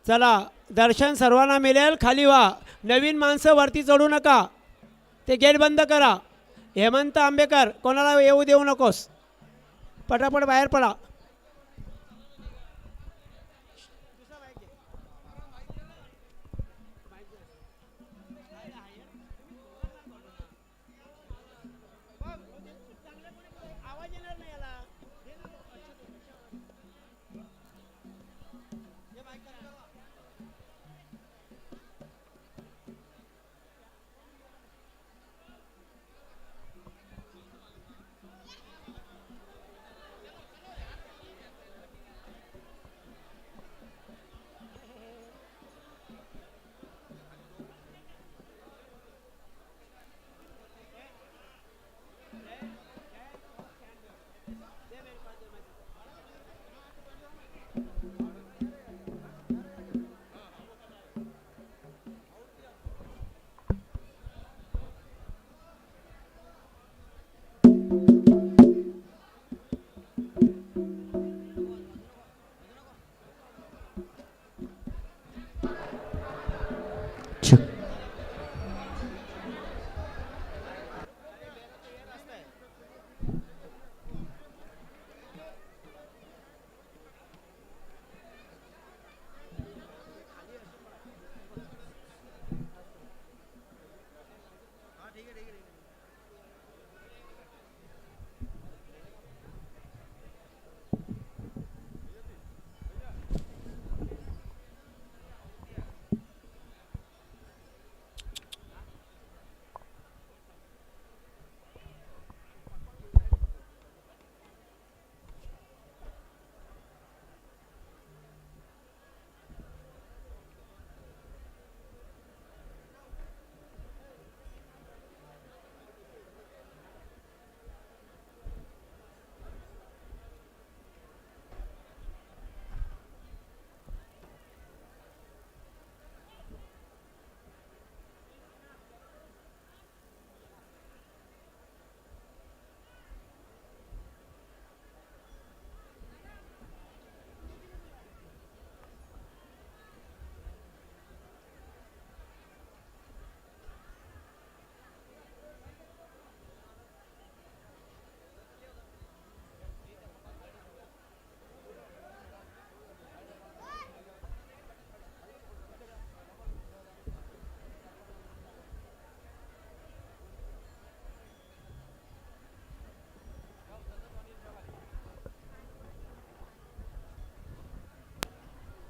चला दर्शन सर्वांना मिळेल. खाली व्हा. नवीन माणसं वरती चढू नका. ते गेट बंद करा. हेमंत आंबेकर कोणाला येऊ देऊ नकोस. पटापट बाहेर पडा.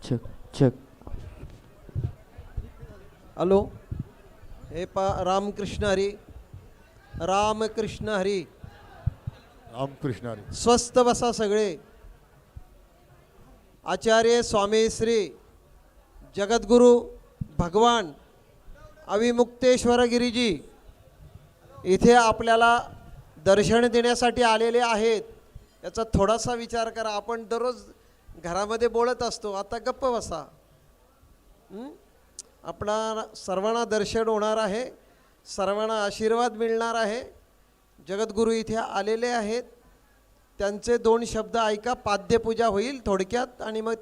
चक चक. हॅलो. हे रामकृष्ण हरी. रामकृष्ण हरी. रामकृष्ण हरी. स्वस्थ बसा सगळे. आचार्य स्वामी श्री जगद्गुरु भगवान अविमुक्तेश्वर गिरीजी इथे आपल्याला दर्शन देण्यासाठी आलेले आहेत. याचा थोडासा विचार करा. आपण दररोज घरामध्ये बोलत असतो, आता गप्प बसा. आपला सर्वांना दर्शन होणार आहे, सर्वांना आशीर्वाद मिळणार आहे. जगद्गुरू इथे आलेले आहेत, त्यांचे 2 शब्द ऐका. पाद्यपूजा होईल थोडक्यात आणि मग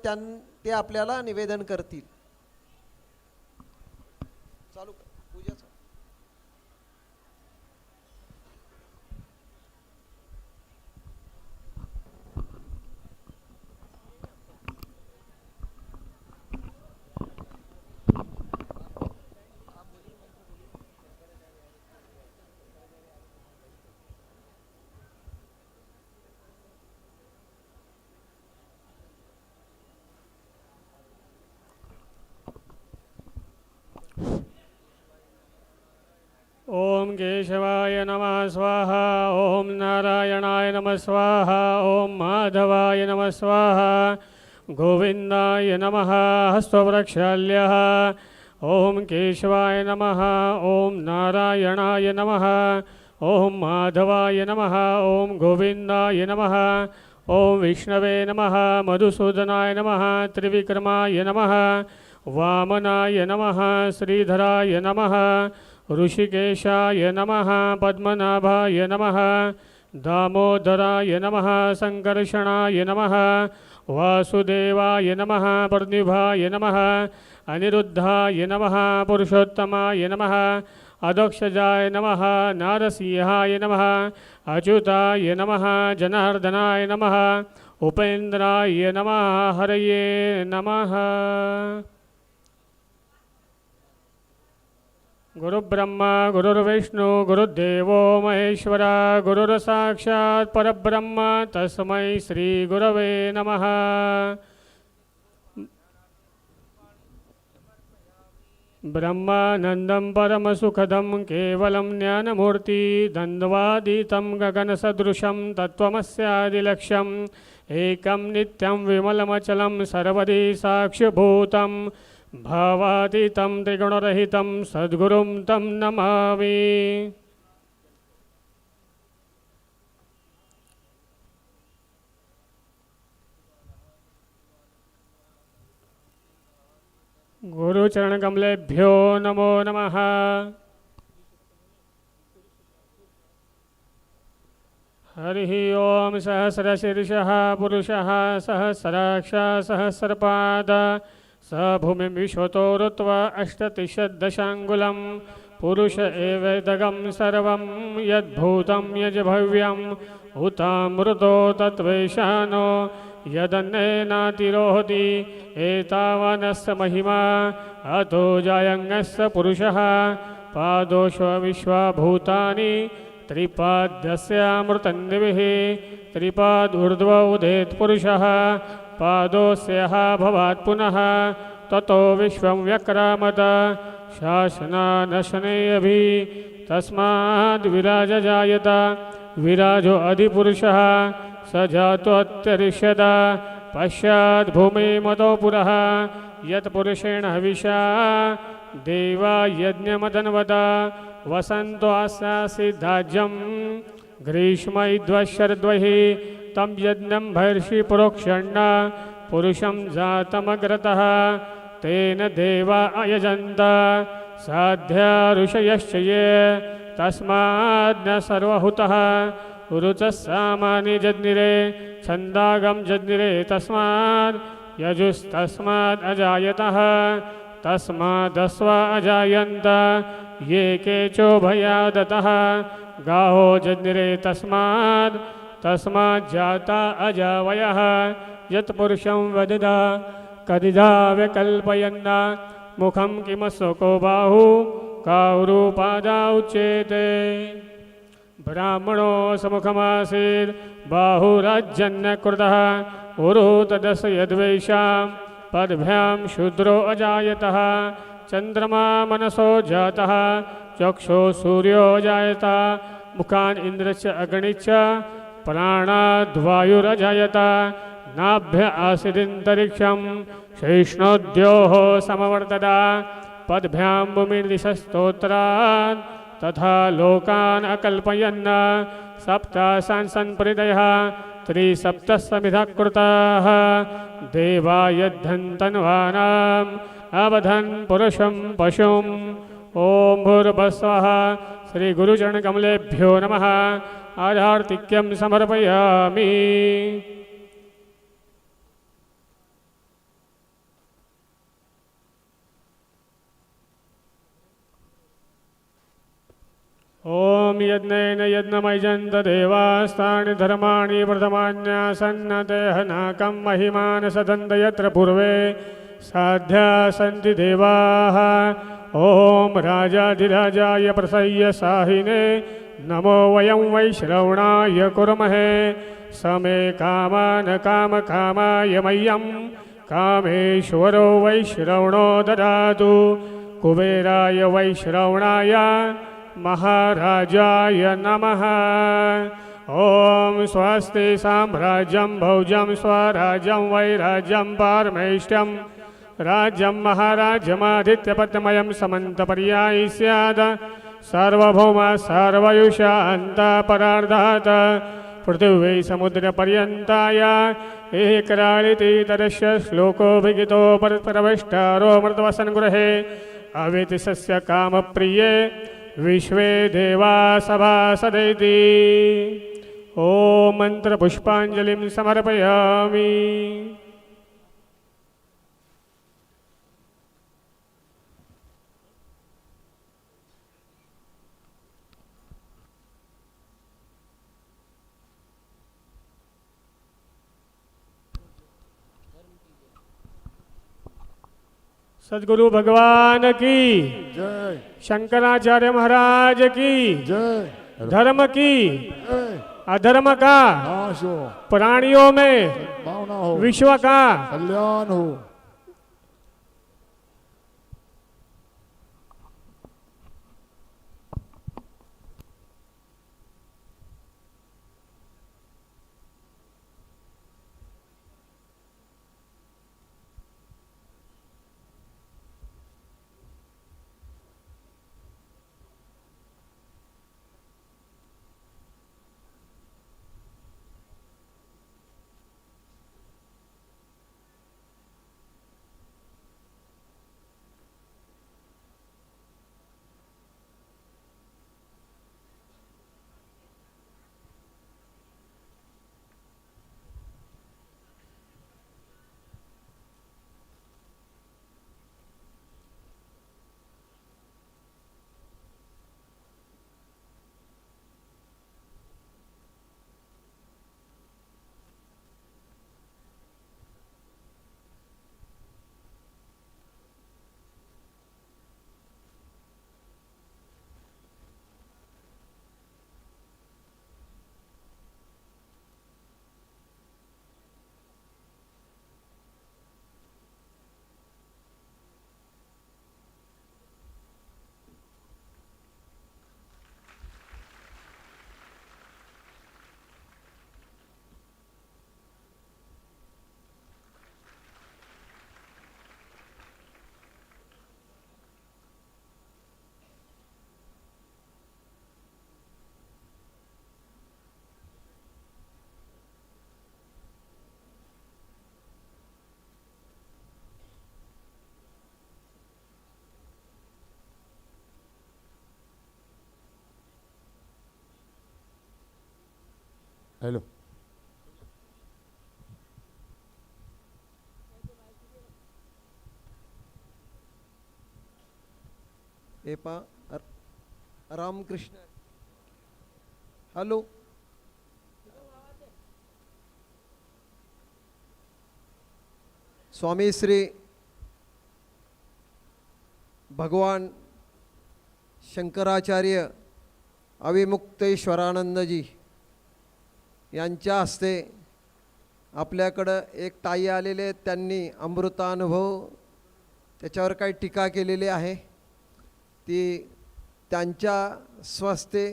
ते आपल्याला निवेदन करतील. चालू कर पूजा. ओम केशवाय नमः स्वाहा. ओम नारायणाय नमः स्वाहा. ओम माधवाय नमः स्वाहा. गोविंदाय नमः. हस्तवृक्षाल्यः. ओम केशवाय नमः. ओम नारायणाय नमः. ओम माधवाय नमः. ओम गोविंदाय नमः. ओम विष्णवे नमः. मधुसूदनाय नमः. त्रिविक्रमाय नमः. वामनाय नमः. श्रीधराय नमः. ऋषिकेशाय नमः. पद्मनाभाय नमः. दामोदराय नमः. संकर्षणाय नमः. वासुदेवाय नमः पर्णिभाय नमः अनिरुद्धाय नमः पुरुषोत्तमाय नमः अदक्षजाय नमः नारसिंहाय नमः अच्युताय नमः जनार्दनाय नमः उपेन्द्राय नमः हरये नमः। गुरुब्रह्मा गुरुर्विष्णु गुरुदेवो महेश्वर गुरुर्साक्षात् परब्रह्म तस्मै श्री गुरवे नमः। ब्रह्मानन्दं परमसुखदं केवलं ज्ञानमूर्ति द्वन्द्वातीतं गगनसदृशं तत्त्वमस्यादिलक्ष्यम् एकं नित्यं विमलमचलं सर्वदी साक्षिभूतं भावातीतं त्रिगुणरहितं सद्गुरुं तं नमामि। गुरुचरणकमलेभ्यो नमो नमः। हरिः ओं सहस्रशीर्षः पुरुषः सहस्राक्षा सहस्रपाद स भूमिं विश्वतो ऋत्वा अष्टतिशद्दशाङ्गुलं पुरुष एवेदगं सर्वं यद्भूतं यज्भव्यं हुतामृतो तत्त्वेशानो यदन्नेनातिरोहति एतावानस्य महिमा अतो जायङ्गस्य पुरुषः पादोष्व विश्वभूतानि त्रिपाद्यस्यामृतन्दिभिः त्रिपादूर्ध्व उदेत् पुरुषः पादोऽस्यः भवात् पुनः ततो विश्वं व्यक्रामत शासनानशनेऽभि तस्माद् विराजजायत विराजो अधिपुरुषः स जातोऽत्यरिष्यत पश्चात् भूमिमतो पुरः यत्पुरुषेण हविषा देवा यज्ञमदन्वत वसन्तो आसासिद्धाज्यं ग्रीष्मैद्वशरद्वैः तं यज्ञं भर्षि प्रोक्षण्ण पुरुषं जातमग्रतः तेन देवा अयजन्त साध्या ऋषयश्च ये तस्माद् न सर्वहुतः ऋचः सामानि जज्ञिरे छन्दागं जज्ञिरे तस्माद् यजुस्तस्माद् अजायतः तस्मादस्वा अजायन्त ये केचोभयादतः गाहो जज्ञिरे तस्माद् तस्माज्जाता अजावयः यत्पुरुषं वददा कदिदा विकल्पयन्न मुखं किमस्वको बाहु काउरूपादा उच्येते ब्राह्मणो समुखमासीत् बाहुराजन्यकृतः उरुतदश यद्वैषां पद्भ्यां शूद्रो अजायतः चन्द्रमा मनसो जातः चक्षो सूर्यो जायत मुखान् इन्द्रश्च अग्निश्च प्राणाद्वायुरजायत नाभ्य आसीदिन्तरिक्षं शैष्णोद्योः समवर्तदा पद्भ्यां भूमिर्दिशस्तोत्रान् तथा लोकान् अकल्पयन् सप्तासांसन्परिदयः त्रिसप्तसमिधः कृताः देवा यद्धन्तन्वानाम् अवधन् पुरुषं पशुम् ॐ भूर्भुवस्वः श्रीगुरुचरणकमलेभ्यो नमः। आधार्तिक्यं समर्पयामि। ॐ यज्ञेन यज्ञमयजन्त देवास्तानि धर्माणि प्रथमान्यासन्नतेहनाकं महिमान् सदन्त यत्र पूर्वे साध्या सन्ति देवाः। ॐ राजाधिराजाय प्रसह्य साहिने नमो वयं वैश्रवणाय कुर्महे समे कामान् कामकामाय मह्यं कामेश्वरो वैश्रवणो ददातु कुबेराय वैश्रवणाय महाराजाय नमः। ॐ स्वस्ति साम्राज्यं भौजं स्वराज्यं वैराज्यं पारमेष्ट्यं राज्यं महाराज्यमादित्यपद्मयं समन्तपर्यायी स्यात् सार्वभौम सर्वयुषान्तपरार्धात् पृथिवी समुद्रपर्यन्ताय एकराळिति तदस्य श्लोकोऽभिगितो परस्परवेष्टारो मृतवसन् गृहे अवेतिसस्य कामप्रिये विश्वे देवा सभासदैति। ॐ मन्त्रपुष्पाञ्जलिं समर्पयामि। सद्गुरु भगवान की, जय शंकराचार्य महाराज की, जय धर्म की, जय अधर्म का, नाश हो, प्राणियों में भावना हो, विश्व का कल्याण हो। हॅलो, हे पा रामकृष्ण हॅलो, स्वामी श्री भगवान शंकराचार्य अविमुक्तेश्वरानंदजी यांच्या हस्ते आपल्याकडं एक ताई आलेले आहेत. त्यांनी अमृतानुभव त्याच्यावर काही टीका केलेली आहे, ती त्यांच्या स्वहस्ते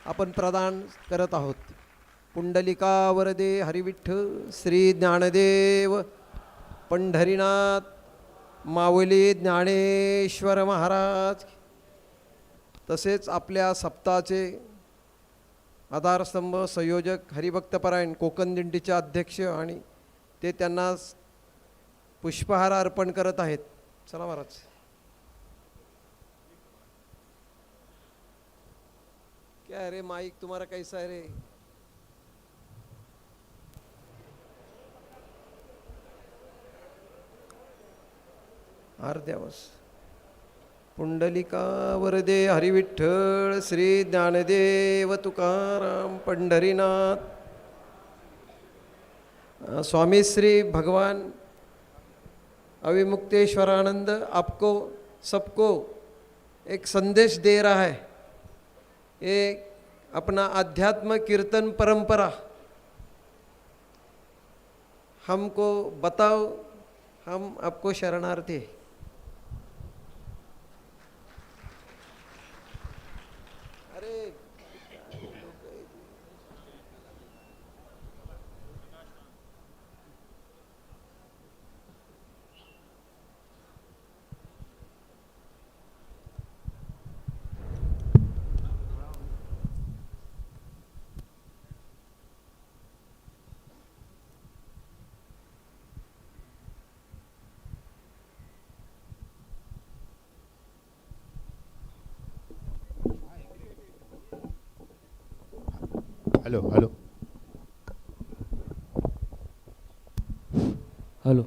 आपण प्रदान करत आहोत. पुंडलिका वरदे हरिविठ्ठल श्री ज्ञानदेव पंढरीनाथ माऊली ज्ञानेश्वर महाराज, तसेच आपल्या सप्ताहाचे आधारस्तंभ संयोजक हरिभक्तपरायण कोकण दिंडीचे अध्यक्ष, आणि ते त्यांना पुष्पहार अर्पण करत आहेत. चला महाराज. क्या रे माइक तुम्हारा कैसा है रे? आर्द्यावस. पुंडलिका वरदे हरिविठ्ठल श्री ज्ञानदेव तुकाराम पंढरीनाथ. स्वामी श्री भगवान अविमुक्तेश्वरानंद आपको सबको एक संदेश दे रहा है. ये अपना आध्यात्म कीर्तन परंपरा हमको बताओ, हम आपको शरणार्थी. अरे हॅलो हॅलो हेलो।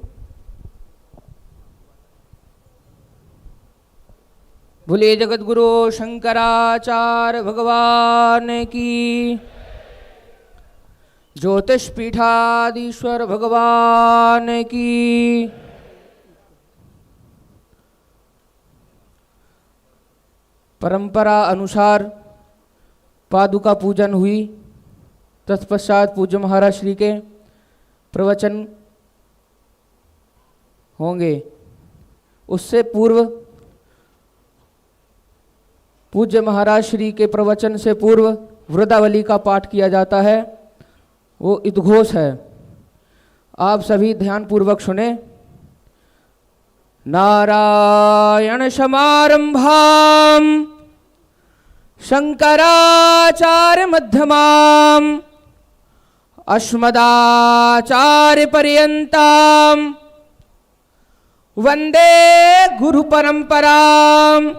बोलिए जगत गुरु शंकराचार्य भगवान की, ज्योतिष पीठाधीश्वर भगवान की। परंपरा अनुसार पादुका पूजन हुई, तत्पश्चात पूज्य महाराज श्री के प्रवचन होंगे। उससे पूर्व पूज्य महाराज श्री के प्रवचन से पूर्व वृदावली का पाठ किया जाता है, वो उद्घोष है। आप सभी ध्यान पूर्वक सुने। नारायण समारंभाम शंकराचार्य मध्यमाम अस्मदाचार्य पर्यंताम वंदे गुरु परंपराम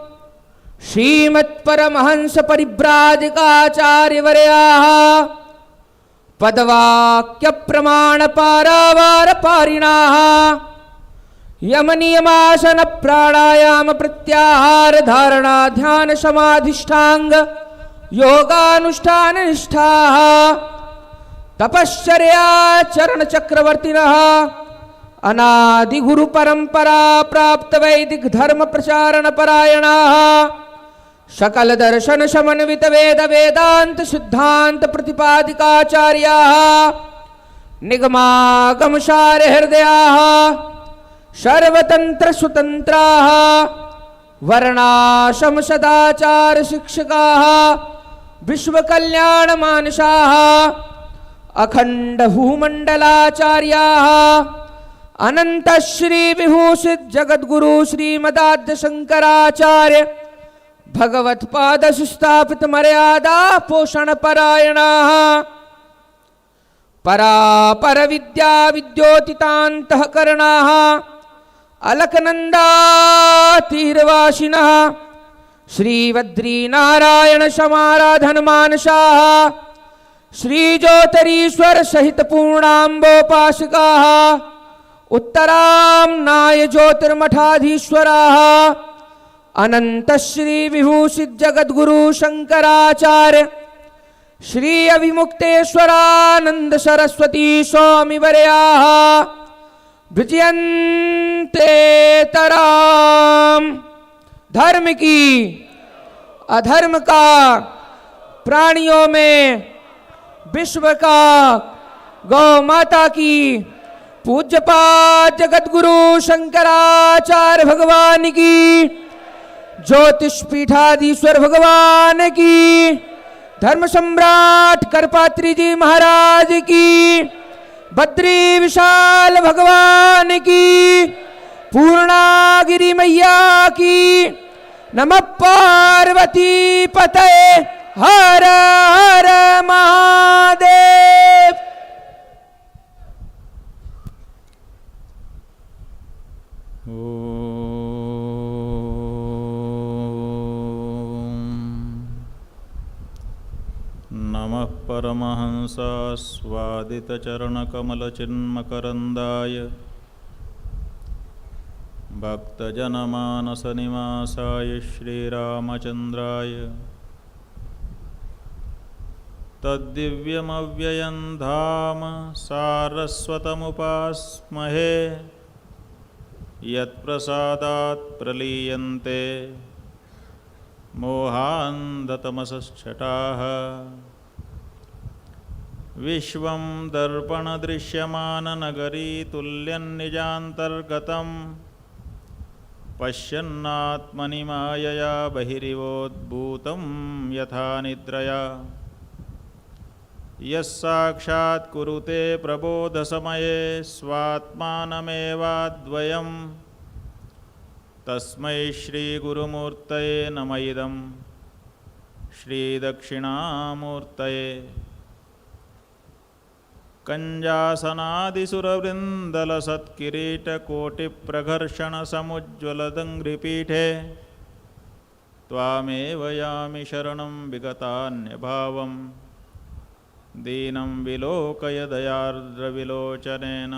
श्रीमत्परमहंस परिव्राजकाचार्य वर्याः पदवाक्य प्रमाण पारावार पारिणाः यम नियमासन प्राणायाम प्रत्याहार धारणा ध्यान समाधिष्ठांग योगानुष्ठान निष्ठाः तपश्चर्या चरण चक्रवर्तिनः अनादि गुरु परंपरा प्राप्त वैदिक धर्म प्रचारण परायणाः सकल दर्शन समन्वित वेद वेदांत सिद्धांत प्रतिपादिकाचार्याः निगमागम सार हृदयाः सर्वतंत्र स्वतंत्राः वर्णाश्रम सदाचार शिक्षकाः विश्व कल्याण मानसाः अखंड भूमंडलाचार्याः अनंत श्री विभूषित जगत गुरु श्रीमदाद्य शंकराचार्य भगवत पाद सुस्थापित मर्यादा पोषण परायणाः परापर विद्या विद्योतितान्तःकरणाः अलकनंदा तीरवासिनः श्रीवद्री नारायण समाराधन मानसाः श्री ज्योतिरीश्वर सहित पूर्णाम्बोपासकाः उत्तराम्नाय ज्योतिर्मठाधीश्वराः अनंत श्री विभूषित जगत गुरु शंकराचार्य श्री अभिमुक्तेश्वरानंद सरस्वती स्वामी वर्याः विजयन्ते तराम। धर्म की अधर्म का प्राणियों में विश्व का गौ माता की पूज्यपाद जगत गुरु शंकराचार्य भगवान की ज्योतिष पीठाधीश्वर भगवान की धर्म सम्राट करपात्री जी महाराज की बद्री विशाल भगवान की पूर्णागिरि मैया की नमः पार्वती पतये हर हर महादेव। नमः परमहंसास्वादितचरणकमलचिन्मकरन्दाय भक्तजनमानसनिवासाय श्रीरामचन्द्राय तद्दिव्यमव्ययं धाम सारस्वतमुपास्महे यत्प्रसादात् प्रलीयन्ते मोहान्धतमसश्चटाः विश्वं दर्पणदृश्यमाननगरी तुल्यन्निजान्तर्गतं पश्यन्नात्मनि मायया बहिरिवोद्भूतं यथा निद्रया यस्साक्षात् कुरुते प्रबोधसमये स्वात्मानमेवाद्वयं तस्मै श्रीगुरुमूर्तये नमः इदं श्रीदक्षिणामूर्तये। कञ्जासनादिसुरवृन्दलसत्किरीटकोटिप्रघर्षणसमुज्ज्वलदङ्घ्रिपीठे त्वामेव यामि शरणं विगतान्यभावम् दीनं विलोकय दयार्द्रविलोचनेन।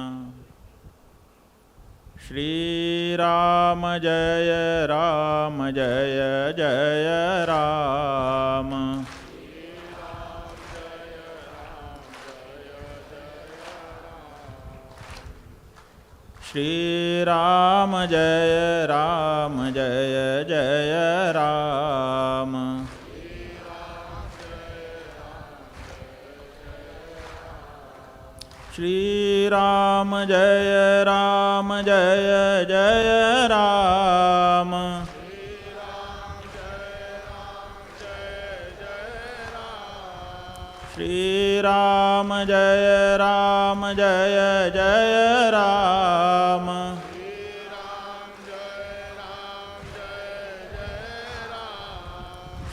श्रीराम जय राम जय जय राम। श्रीराम जय राम जय जय राम। श्रीराम जय राम जय जय राम। श्रीराम जय राम जय जय राम।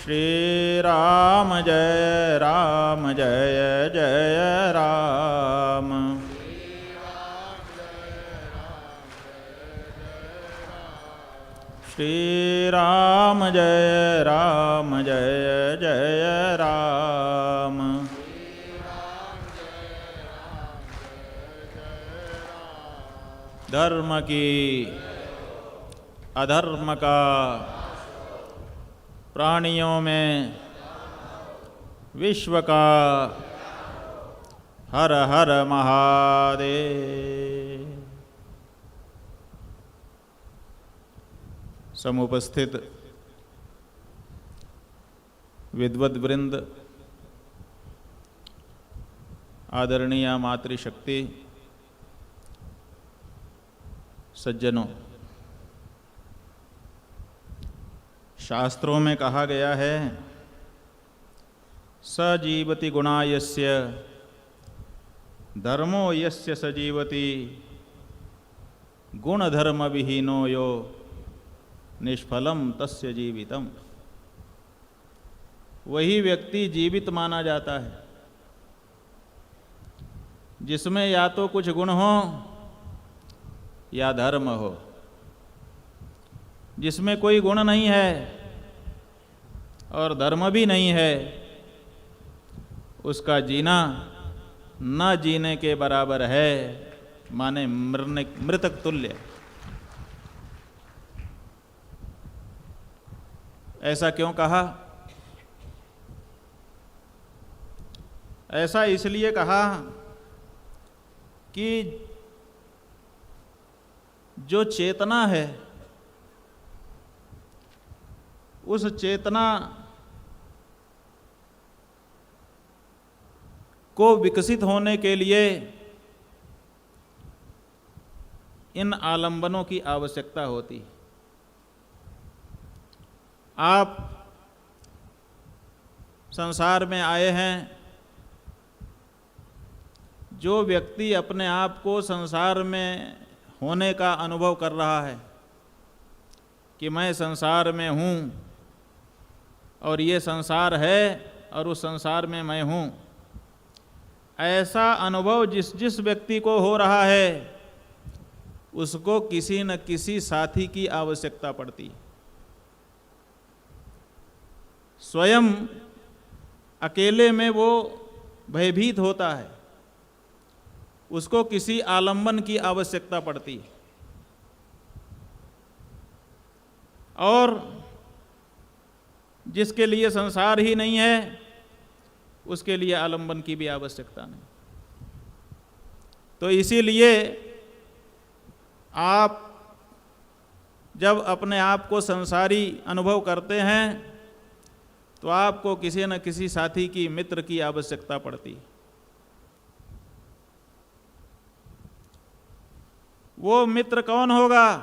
श्रीराम जय राम जय जय राम। श्रीराम जय राम जय जय राम। धर्म की अधर्म का प्राणियों में विश्व का हर हर महादेव। समुपस्थित विद्वद् वृंद, आदरणीय मातृशक्ति, सज्जनों, शास्त्रों में कहा गया है सजीवति गुणायस्य धर्मो यस्य सजीवति गुण धर्म विहीनो यो निष्फलम तस्य जीवितम। वही व्यक्ति जीवित माना जाता है जिसमें या तो कुछ गुण हो या धर्म हो। जिसमें कोई गुण नहीं है और धर्म भी नहीं है, उसका जीना न जीने के बराबर है, माने मृतक तुल्य। ऐसा क्यों कहा? ऐसा इसलिए कहा कि जो चेतना है उस चेतना को विकसित होने के लिए इन आलंबनों की आवश्यकता होती। आप संसार में आए हैं, जो व्यक्ति अपने आप को संसार में होने का अनुभव कर रहा है कि मैं संसार में हूँ और ये संसार है और उस संसार में मैं हूँ, ऐसा अनुभव जिस जिस व्यक्ति को हो रहा है उसको किसी न किसी साथी की आवश्यकता पड़ती है। स्वयं अकेले में वो भयभीत होता है, उसको किसी आलंबन की आवश्यकता पड़ती है। और जिसके लिए संसार ही नहीं है उसके लिए आलंबन की भी आवश्यकता नहीं। तो इसीलिए आप जब अपने आप को संसारी अनुभव करते हैं तो आपको किसी न किसी साथी की, मित्र की आवश्यकता पड़ती। वो मित्र कौन होगा?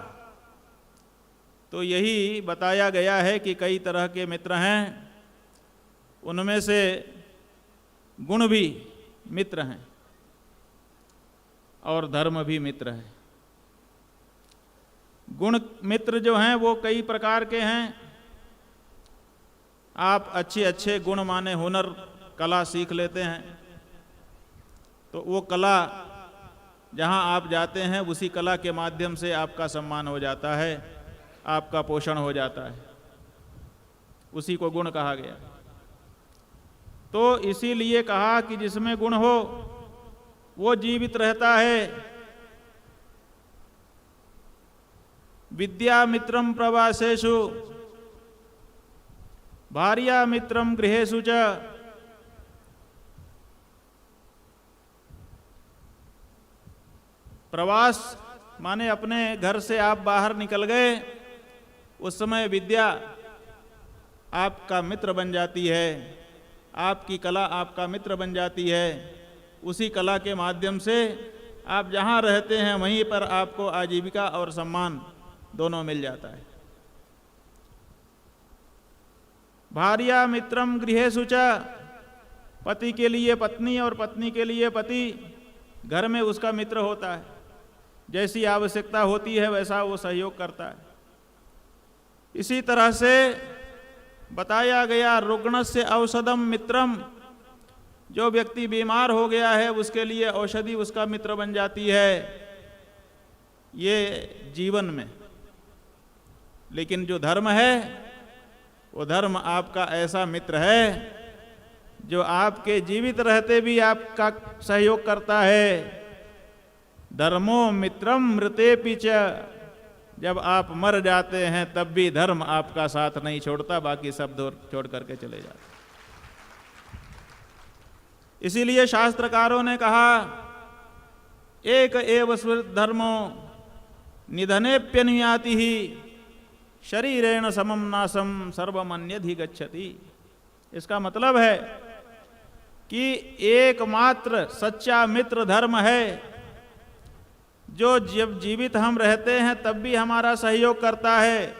तो यही बताया गया है कि कई तरह के मित्र हैं, उनमें से गुण भी मित्र हैं और धर्म भी मित्र है। गुण मित्र जो हैं वो कई प्रकार के हैं। आप अच्छे अच्छे गुण माने हुनर, कला सीख लेते हैं तो वो कला जहाँ आप जाते हैं उसी कला के माध्यम से आपका सम्मान हो जाता है, आपका पोषण हो जाता है, उसी को गुण कहा गया। तो इसीलिए कहा कि जिसमें गुण हो वो जीवित रहता है। विद्या मित्रम प्रवासेषु भार्या मित्रम गृहेषु च। प्रवास माने अपने घर से आप बाहर निकल गए, उस समय विद्या आपका मित्र बन जाती है, आपकी कला आपका मित्र बन जाती है। उसी कला के माध्यम से आप जहाँ रहते हैं वहीं पर आपको आजीविका और सम्मान दोनों मिल जाता है। भार्या मित्रम गृहेषु च, पति के लिए पत्नी और पत्नी के लिए पति घर में उसका मित्र होता है। जैसी आवश्यकता होती है वैसा वो सहयोग करता है। इसी तरह से बताया गया रुग्णस्य औषधम मित्रम, जो व्यक्ति बीमार हो गया है उसके लिए औषधि उसका मित्र बन जाती है, ये जीवन में। लेकिन जो धर्म है वो धर्म आपका ऐसा मित्र है जो आपके जीवित रहते भी आपका सहयोग करता है। धर्मो मित्रम मृतेपि च, जब आप मर जाते हैं तब भी धर्म आपका साथ नहीं छोड़ता, बाकी सब छोड़ करके चले जाते। इसीलिए शास्त्रकारों ने कहा एक एव धर्मो निधनेप्यनुयाति ही शरीरेण समम नासम सर्वमन्यधिगच्छति। इसका मतलब है कि एकमात्र सच्चा मित्र धर्म है जो जब जीवित हम रहते हैं तब भी हमारा सहयोग करता है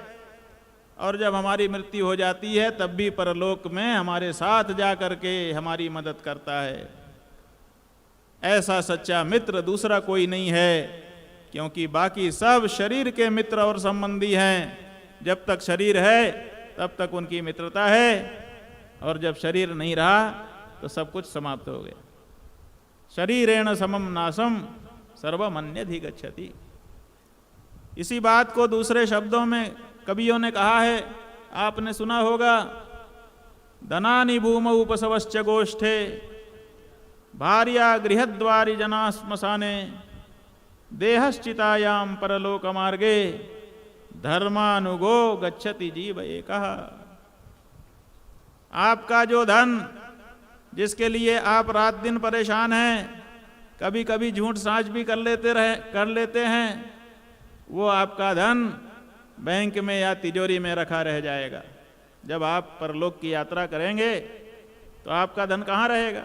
और जब हमारी मृत्यु हो जाती है तब भी परलोक में हमारे साथ जा करके हमारी मदद करता है। ऐसा सच्चा मित्र दूसरा कोई नहीं है, क्योंकि बाकी सब शरीर के मित्र और संबंधी हैं। जब तक शरीर है तब तक उनकी मित्रता है, और जब शरीर नहीं रहा तो सब कुछ समाप्त हो गया। शरीरेण समम नासम सर्वमन्यधिगच्छति। इसी बात को दूसरे शब्दों में कवियों ने कहा है, आपने सुना होगा, धनानि भूमौ उपसवश्च गोष्ठे भार्या गृहद्वारि जना श्मशाने देहश्चितायाम परलोक मार्गे धर्मानुगो गच्छति जीव एकः। आपका जो धन, जिसके लिए आप रात दिन परेशान हैं, कभी कभी झूठ साझ भी कर लेते हैं, वो आपका धन बैंक में या तिजोरी में रखा रह जाएगा। जब आप परलोक की यात्रा करेंगे तो आपका धन कहाँ रहेगा?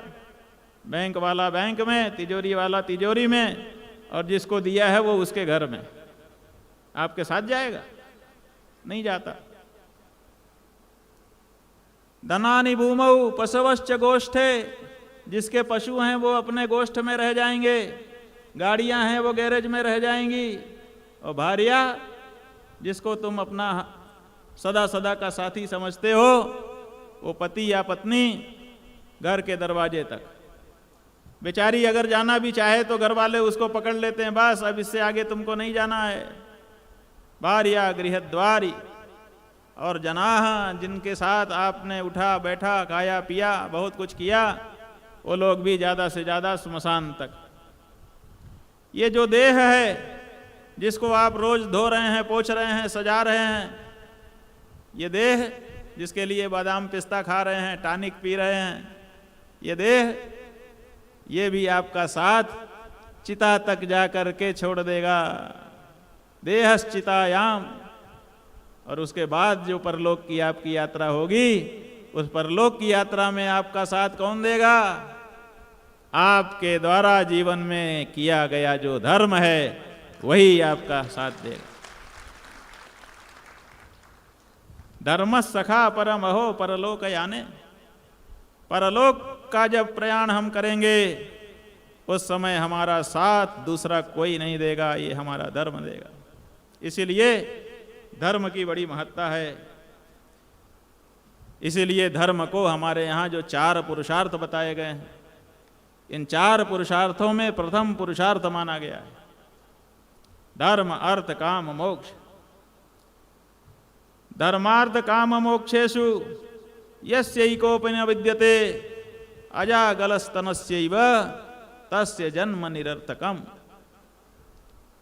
बैंक वाला बैंक में, तिजोरी वाला तिजोरी में, और जिसको दिया है वो उसके घर में। आपके साथ जाएगा? नहीं जाता। धनानि भूमौ पशवश्च गोष्ठे, जिसके पशु हैं वो अपने गोष्ठ में रह जाएंगे, गाड़ियां हैं वो गैरेज में रह जाएंगी, और भार्या, जिसको तुम अपना सदा सदा का साथी समझते हो, वो पति या पत्नी घर के दरवाजे तक। बेचारी अगर जाना भी चाहे तो घर वाले उसको पकड़ लेते हैं, बस अब इससे आगे तुमको नहीं जाना है। भार्या गृहद्वारि, और जनाह, जिनके साथ आपने उठा बैठा खाया पिया बहुत कुछ किया, वो लोग भी ज़्यादा से ज़्यादा श्मशान तक। ये जो देह है जिसको आप रोज धो रहे हैं, पोंछ रहे हैं, सजा रहे हैं, ये देह जिसके लिए बादाम पिस्ता खा रहे हैं, टॉनिक पी रहे हैं, ये देह, ये भी आपका साथ चिता तक जा कर के छोड़ देगा। देहश्चितायाम। और उसके बाद जो परलोक की आपकी यात्रा होगी, उस परलोक की यात्रा में आपका साथ कौन देगा? आपके द्वारा जीवन में किया गया जो धर्म है वही आपका साथ देगा। धर्म सखा परम अहो परलोक याने। परलोक का जब प्रयाण हम करेंगे उस समय हमारा साथ दूसरा कोई नहीं देगा, ये हमारा धर्म देगा। इसीलिए धर्म की बड़ी महत्ता है। इसीलिए धर्म को हमारे यहाँ जो 4 पुरुषार्थ बताए गए हैं, इन 4 पुरुषार्थों में प्रथम पुरुषार्थ माना गया है धर्म अर्थ काम मोक्ष। धर्मार्थ काम मोक्षेषु यस्यैकोपि न विद्यते अजागलस्तनस्यैव तस्य जन्म निरर्थकम।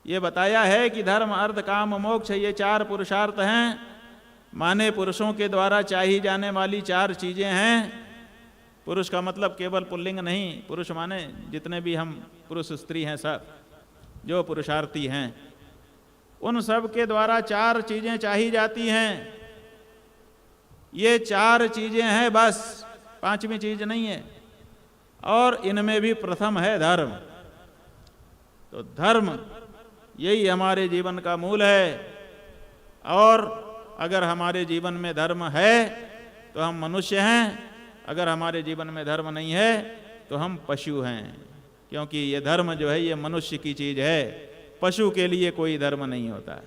ये बताया है कि धर्म अर्थ काम मोक्ष ये 4 पुरुषार्थ हैं, माने पुरुषों के द्वारा चाही जाने वाली 4 चीजें हैं। पुरुष का मतलब केवल पुल्लिंग नहीं, पुरुष माने जितने भी हम पुरुष स्त्री हैं, सब जो पुरुषार्थी हैं, उन सब के द्वारा 4 चीजें चाही जाती हैं। ये 4 चीजें हैं, बस 5वीं चीज नहीं है। और इनमें भी प्रथम है धर्म। तो धर्म यही हमारे जीवन का मूल है। और अगर हमारे जीवन में धर्म है तो हम मनुष्य हैं, अगर हमारे जीवन में धर्म नहीं है तो हम पशु हैं। क्योंकि ये धर्म जो है ये मनुष्य की चीज है, पशु के लिए कोई धर्म नहीं होता है।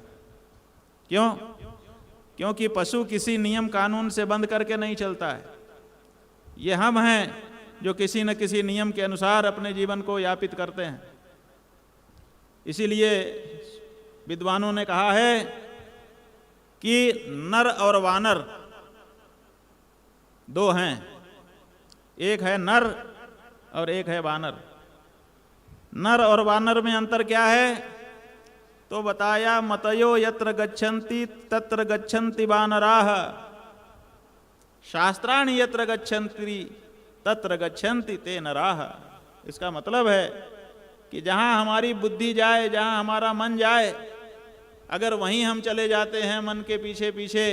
क्यों? क्योंकि पशु किसी नियम कानून से बंध करके नहीं चलता है। ये हम हैं जो किसी न किसी नियम के अनुसार अपने जीवन को यापित करते हैं। इसीलिए विद्वानों ने कहा है कि नर और वानर 2 हैं, एक है नर और एक है वानर। नर और वानर में अंतर क्या है? तो बताया मतयो यत्र गच्छन्ति तत्र गच्छन्ति वानराः, शास्त्राणि यत्र गच्छन्ति तत्र गच्छन्ति ते नराः। इसका मतलब है कि जहां हमारी बुद्धि जाए, जहां हमारा मन जाए, अगर वहीं हम चले जाते हैं मन के पीछे पीछे,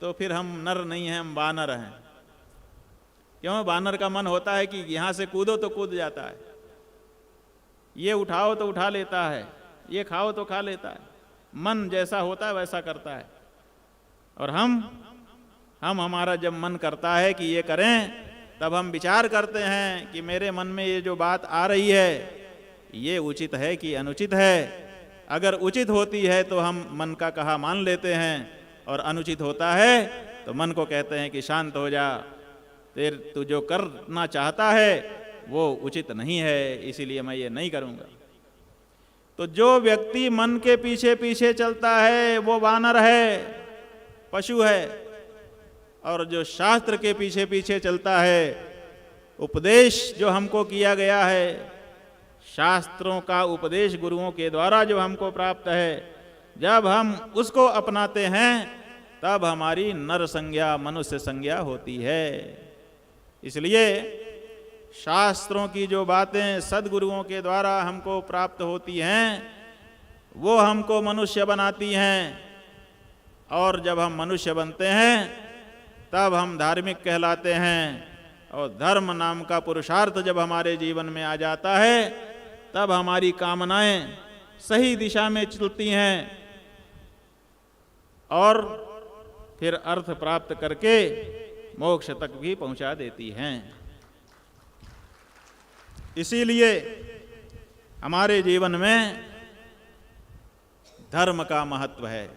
तो फिर हम नर नहीं हैं, हम वानर हैं। क्यों? वानर का मन होता है कि यहां से कूदो तो कूद जाता है, ये उठाओ तो उठा लेता है, ये खाओ तो खा लेता है। मन जैसा होता है वैसा करता है। और हम हमारा जब मन करता है कि ये करें, तब हम विचार करते हैं कि मेरे मन में ये जो बात आ रही है ये उचित है कि अनुचित है। अगर उचित होती है तो हम मन का कहा मान लेते हैं, और अनुचित होता है तो मन को कहते हैं कि शांत हो जा, तू जो करना चाहता है वो उचित नहीं है, इसीलिए मैं ये नहीं करूँगा। तो जो व्यक्ति मन के पीछे पीछे चलता है वो वानर है, पशु है। और जो शास्त्र के पीछे पीछे चलता है, उपदेश जो हमको किया गया है, शास्त्रों का उपदेश गुरुओं के द्वारा जो हमको प्राप्त है, जब हम उसको अपनाते हैं तब हमारी नर संज्ञा, मनुष्य संज्ञा होती है। इसलिए शास्त्रों की जो बातें सद्गुरुओं के द्वारा हमको प्राप्त होती हैं वो हमको मनुष्य बनाती हैं। और जब हम मनुष्य बनते हैं तब हम धार्मिक कहलाते हैं। और धर्म नाम का पुरुषार्थ जब हमारे जीवन में आ जाता है तब हमारी कामनाएं सही दिशा में चलती हैं और फिर अर्थ प्राप्त करके मोक्ष तक भी पहुंचा देती हैं। इसीलिए हमारे जीवन में धर्म का महत्व है।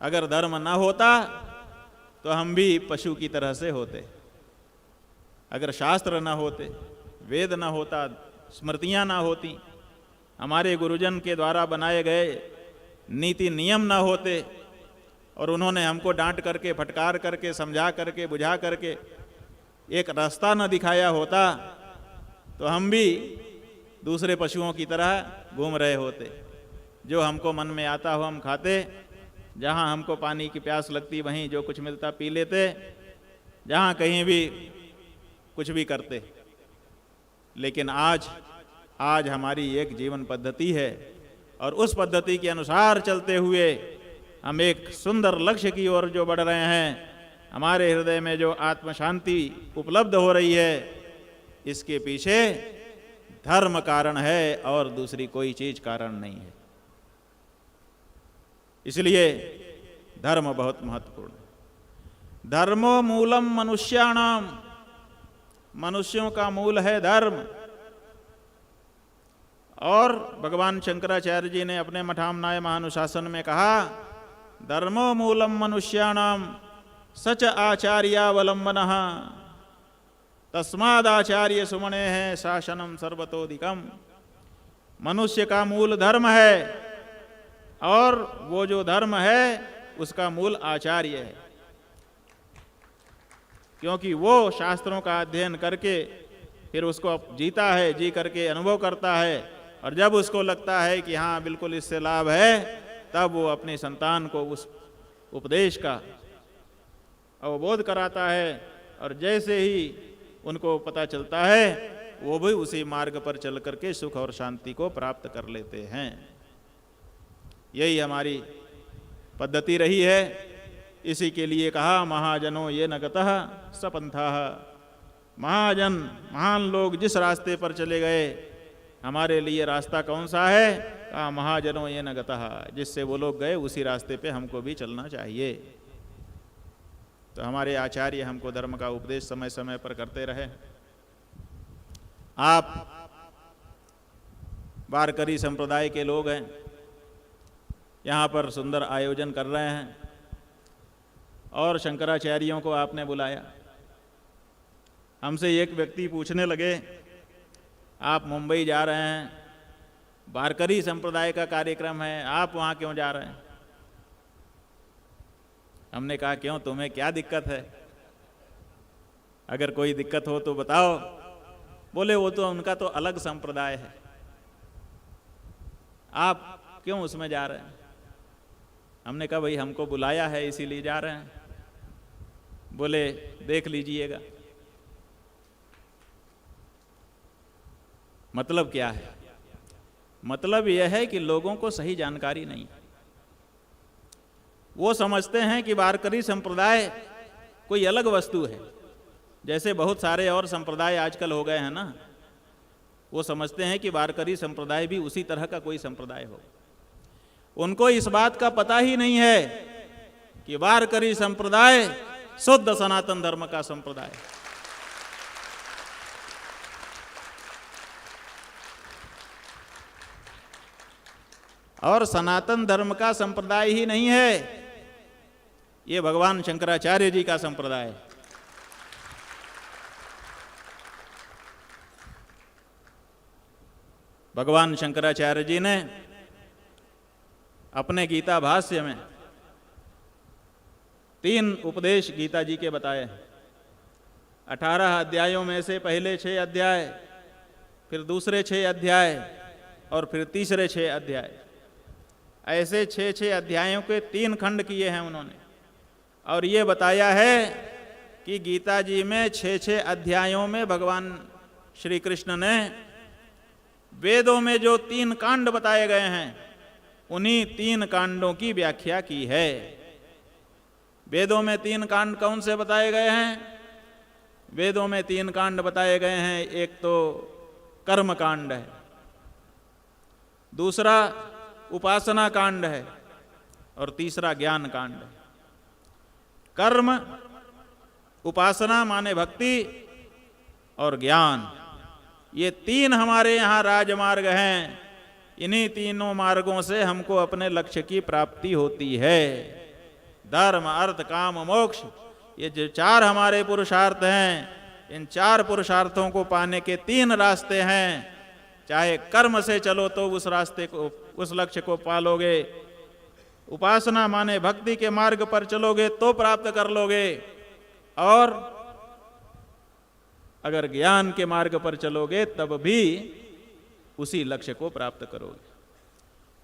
अगर धर्म न होता तो हम भी पशु की तरह से होते। अगर शास्त्र न होते, वेद न होता, स्मृतियां ना होती, हमारे गुरुजन के द्वारा बनाए गए नीति नियम ना होते, और उन्होंने हमको डांट करके, फटकार करके, समझा करके, बुझा करके एक रास्ता न दिखाया होता, तो हम भी दूसरे पशुओं की तरह घूम रहे होते। जो हमको मन में आता हो हम खाते, जहाँ हमको पानी की प्यास लगती वहीं जो कुछ मिलता पी लेते, जहाँ कहीं भी कुछ भी करते। लेकिन आज हमारी एक जीवन पद्धति है, और उस पद्धति के अनुसार चलते हुए हम एक सुंदर लक्ष्य की ओर जो बढ़ रहे हैं। हमारे हृदय में जो आत्म शांति उपलब्ध हो रही है, इसके पीछे धर्म कारण है और दूसरी कोई चीज कारण नहीं है। इसलिए धर्म बहुत महत्वपूर्ण है। धर्मो मूलम मनुष्याणाम, मनुष्यों का मूल है धर्म। और भगवान शंकराचार्य जी ने अपने मठामनाय महानुशासन में कहा, धर्मो मूलम मनुष्याणाम सच आचार्यावलंबनः तस्मादाचार्य सुमणे है शासनम सर्वतोधिकम। मनुष्य का मूल धर्म है, और वो जो धर्म है उसका मूल आचार्य है। क्योंकि वो शास्त्रों का अध्ययन करके फिर उसको जीता है, जी करके अनुभव करता है, और जब उसको लगता है कि हाँ बिल्कुल इससे लाभ है, तब वो अपने संतान को उस उपदेश का अवबोध कराता है, और जैसे ही उनको पता चलता है वो भी उसी मार्ग पर चल करके सुख और शांति को प्राप्त कर लेते हैं। यही हमारी पद्धति रही है। इसी के लिए कहा महाजनों ये न गतः सपंथाः। महाजन, महान लोग जिस रास्ते पर चले गए, हमारे लिए रास्ता कौन सा है? कहा महाजनों ये न गतः, जिससे वो लोग गए उसी रास्ते पे हमको भी चलना चाहिए। तो हमारे आचार्य हमको धर्म का उपदेश समय समय पर करते रहे। आप वारकरी संप्रदाय के लोग हैं, यहाँ पर सुंदर आयोजन कर रहे हैं, और शंकराचार्यों को आपने बुलाया। हमसे एक व्यक्ति पूछने लगे, आप मुंबई जा रहे हैं, वारकरी संप्रदाय का कार्यक्रम है, आप वहाँ क्यों जा रहे हैं? हमने कहा क्यों, तुम्हें क्या दिक्कत है? अगर कोई दिक्कत हो तो बताओ। बोले वो तो उनका तो अलग संप्रदाय है, आप क्यों उसमें जा रहे हैं? हमने कहा भाई हमको बुलाया है इसीलिए जा रहे हैं। बोले देख लीजिएगा। मतलब क्या है? मतलब यह है कि लोगों को सही जानकारी नहीं। वो समझते हैं कि वारकरी संप्रदाय कोई अलग वस्तु है, जैसे बहुत सारे और संप्रदाय आजकल हो गए हैं ना। वो समझते हैं कि वारकरी संप्रदाय भी उसी तरह का कोई संप्रदाय हो। उनको इस बात का पता ही नहीं है कि वारकरी संप्रदाय शुद्ध सनातन धर्म का संप्रदाय। और सनातन धर्म का संप्रदाय ही नहीं है, ये भगवान शंकराचार्य जी का संप्रदाय है। भगवान शंकराचार्य जी ने अपने गीता भाष्य में 3 उपदेश गीता जी के बताए। 18 अध्यायों में से पहले 6 अध्याय, फिर दूसरे 6 अध्याय, और फिर तीसरे 6 अध्याय। ऐसे 6 अध्यायों के 3 खंड किए हैं उन्होंने, और ये बताया है कि गीता जी में 6 अध्यायों में भगवान श्री कृष्ण ने वेदों में जो 3 कांड बताए गए हैं, उन्हीं 3 कांडों की व्याख्या की है। वेदों में 3 कांड कौन से बताए गए हैं? वेदों में 3 कांड बताए गए हैं। एक तो कर्म कांड है, दूसरा उपासना कांड है, और तीसरा ज्ञान कांड है। कर्म, उपासना माने भक्ति, और ज्ञान, ये 3 हमारे यहाँ राजमार्ग हैं। इन्हीं तीनों मार्गों से हमको अपने लक्ष्य की प्राप्ति होती है। धर्म, अर्थ, काम, मोक्ष, ये जो 4 हमारे पुरुषार्थ हैं, इन 4 पुरुषार्थों को पाने के 3 रास्ते हैं। चाहे कर्म से चलो तो उस रास्ते को, उस लक्ष्य को पालोगे। उपासना माने भक्ति के मार्ग पर चलोगे तो प्राप्त कर लोगे, और अगर ज्ञान के मार्ग पर चलोगे तब भी उसी लक्ष्य को प्राप्त करोगे।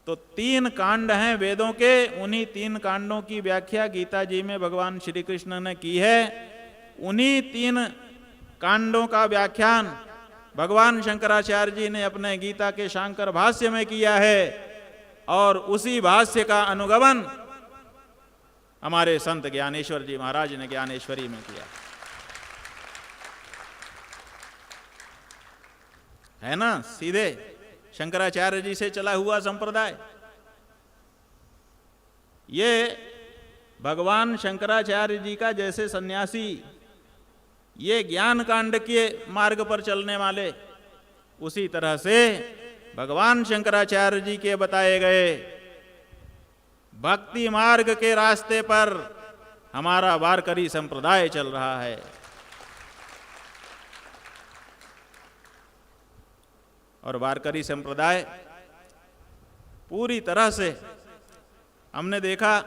तो 3 कांड हैं वेदों के, उन्हीं 3 कांडों की व्याख्या गीता जी में भगवान श्री कृष्ण ने की है। उन्हीं 3 कांडों का व्याख्यान भगवान शंकराचार्य जी ने अपने गीता के शांकर भाष्य में किया है, और उसी भाष्य का अनुगमन हमारे संत ज्ञानेश्वर जी महाराज ने ज्ञानेश्वरी में किया है ना। सीधे शंकराचार्य जी से चला हुआ संप्रदाय। ये भगवान शंकराचार्य जी का जैसे सन्यासी, ये ज्ञान कांड के मार्ग पर चलने वाले, उसी तरह से भगवान शंकराचार्य जी के बताए गए भक्ति मार्ग के रास्ते पर हमारा वारकरी संप्रदाय चल रहा है। और वारकरी संप्रदाय पूरी तरह से हमने देखा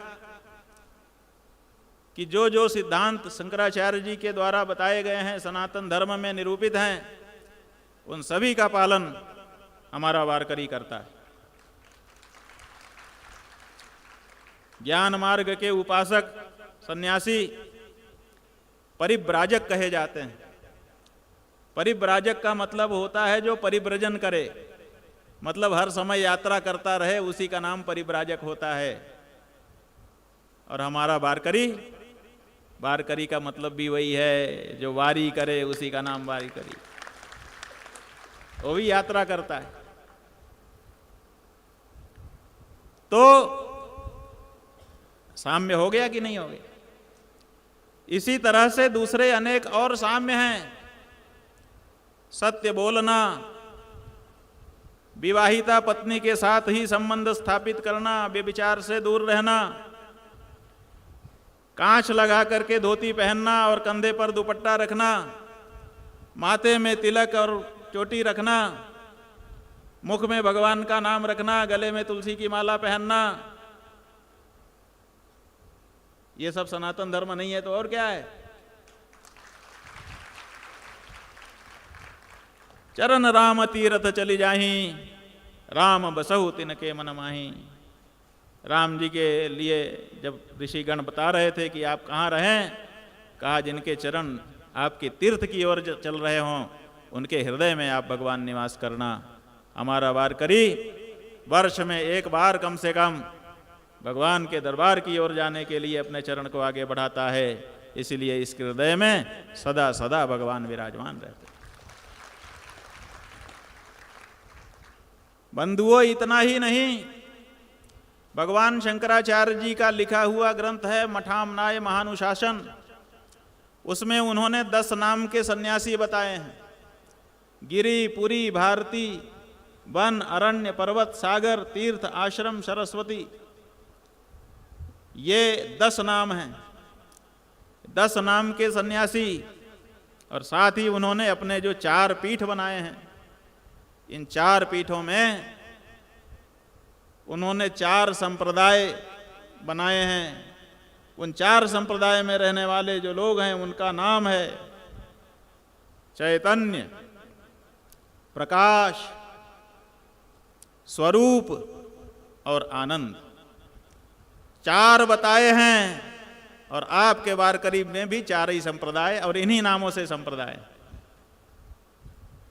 कि जो जो सिद्धांत शंकराचार्य जी के द्वारा बताए गए हैं, सनातन धर्म में निरूपित हैं, उन सभी का पालन हमारा वारकरी करता है। ज्ञान मार्ग के उपासक सन्यासी परिव्राजक कहे जाते हैं। परिव्राजक का मतलब होता है जो परिव्रजन करे, मतलब हर समय यात्रा करता रहे, उसी का नाम परिव्राजक होता है। और हमारा वारकरी, वारकरी का मतलब भी वही है, जो वारी करे उसी का नाम वारकरी, वो भी यात्रा करता है। तो साम्य हो गया कि नहीं हो गया? इसी तरह से दूसरे अनेक और साम्य हैं। सत्य बोलना, विवाहिता पत्नी के साथ ही संबंध स्थापित करना, व्यभिचार से दूर रहना, कांच लगा करके धोती पहनना और कंधे पर दुपट्टा रखना, माथे में तिलक और चोटी रखना, मुख में भगवान का नाम रखना, गले में तुलसी की माला पहनना, ये सब सनातन धर्म नहीं है तो और क्या है? चरण राम तीरथ चली जाही, राम बसहु तिनके मन माही। राम जी के लिए जब ऋषिगण बता रहे थे कि आप कहाँ रहें, कहा जिनके चरण आपके तीर्थ की ओर चल रहे हों, उनके हृदय में आप भगवान निवास करना। हमारा वारकरी वर्ष में एक बार कम से कम भगवान के दरबार की ओर जाने के लिए अपने चरण को आगे बढ़ाता है। इसलिए इस हृदय में सदा सदा भगवान विराजमान रहते। बंधुओं, इतना ही नहीं, भगवान शंकराचार्य जी का लिखा हुआ ग्रंथ है मठामनाय महानुशासन। उसमें उन्होंने 10 नाम के सन्यासी बताए हैं। गिरि, पुरी, भारती, वन, अरण्य, पर्वत, सागर, तीर्थ, आश्रम, सरस्वती, ये 10 नाम हैं। 10 नाम के सन्यासी। और साथ ही उन्होंने अपने जो 4 पीठ बनाए हैं, इन 4 पीठों में उन्होंने 4 संप्रदाय बनाए हैं। उन 4 संप्रदाय में रहने वाले जो लोग हैं, उनका नाम है चैतन्य, प्रकाश, स्वरूप और आनंद। 4 बताए हैं। और आपके वारकरी में भी 4 ही संप्रदाय और इन्हीं नामों से संप्रदाय।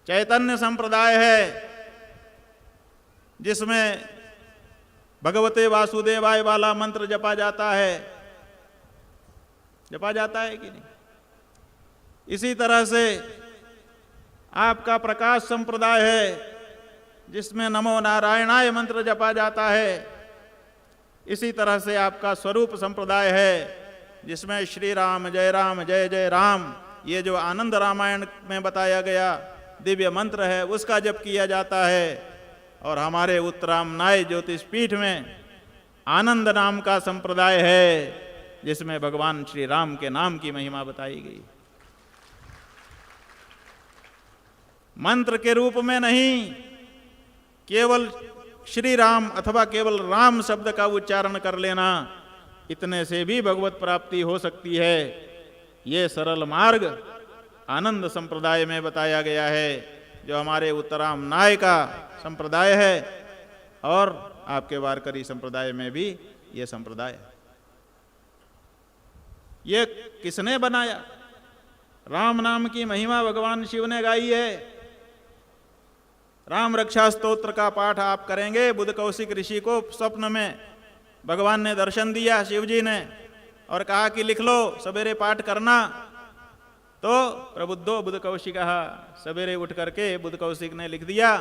चैतन्य संप्रदाय है जिसमें भगवते वासुदेवाय वाला मंत्र जपा जाता है। जपा जाता है कि नहीं? इसी तरह से आपका प्रकाश संप्रदाय है जिसमें नमो नारायणाय मंत्र जपा जाता है। इसी तरह से आपका स्वरूप संप्रदाय है जिसमें श्री राम जय जय राम, ये जो आनंद रामायण में बताया गया दिव्य मंत्र है, उसका जप किया जाता है। और हमारे उत्तरामनाय ज्योतिष पीठ में आनंद नाम का संप्रदाय है जिसमें भगवान श्री राम के नाम की महिमा बताई गई। मंत्र के रूप में नहीं, केवल श्री राम अथवा केवल राम शब्द का उच्चारण कर लेना, इतने से भी भगवत प्राप्ति हो सकती है। ये सरल मार्ग आनंद संप्रदाय में बताया गया है, जो हमारे उत्तरामनाय का संप्रदाय है। और आपके वारकरी संप्रदाय में भी ये संप्रदाय है। ये किसने बनाया? राम नाम की महिमा भगवान शिव ने गाई है। राम रक्षा स्तोत्र का पाठ आप करेंगे। बुध कौशिक ऋषि को स्वप्न में भगवान ने दर्शन दिया, शिव जी ने, और कहा कि लिख लो, सवेरे पाठ करना। तो प्रबुद्धो बुध कौशिकः, सवेरे उठ करके बुध कौशिक ने लिख दिया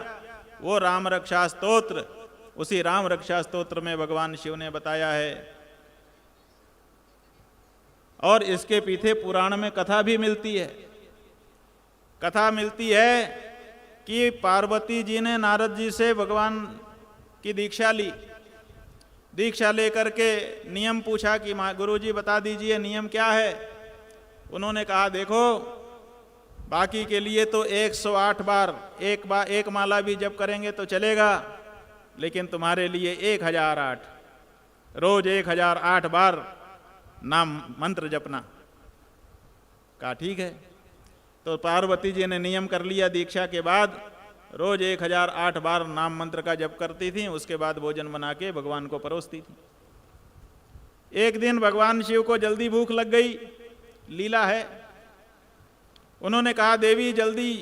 वो राम रक्षा स्तोत्र। उसी राम रक्षा स्तोत्र में भगवान शिव ने बताया है। और इसके पीछे पुराण में कथा भी मिलती है। कथा मिलती है कि पार्वती जी ने नारद जी से भगवान की दीक्षा ली। दीक्षा लेकर के नियम पूछा कि गुरुजी बता दीजिए नियम क्या है। उन्होंने कहा देखो, बाकी के लिए तो 108 बार एक माला भी जप करेंगे तो चलेगा, लेकिन तुम्हारे लिए 1008, रोज 1008 बार नाम मंत्र जपना। कहा ठीक है। तो पार्वती जी ने नियम कर लिया, दीक्षा के बाद रोज 1008 बार नाम मंत्र का जप करती थी, उसके बाद भोजन बना के भगवान को परोसती थी। एक दिन भगवान शिव को जल्दी भूख लग गई, लीला है। उन्होंने कहा देवी जल्दी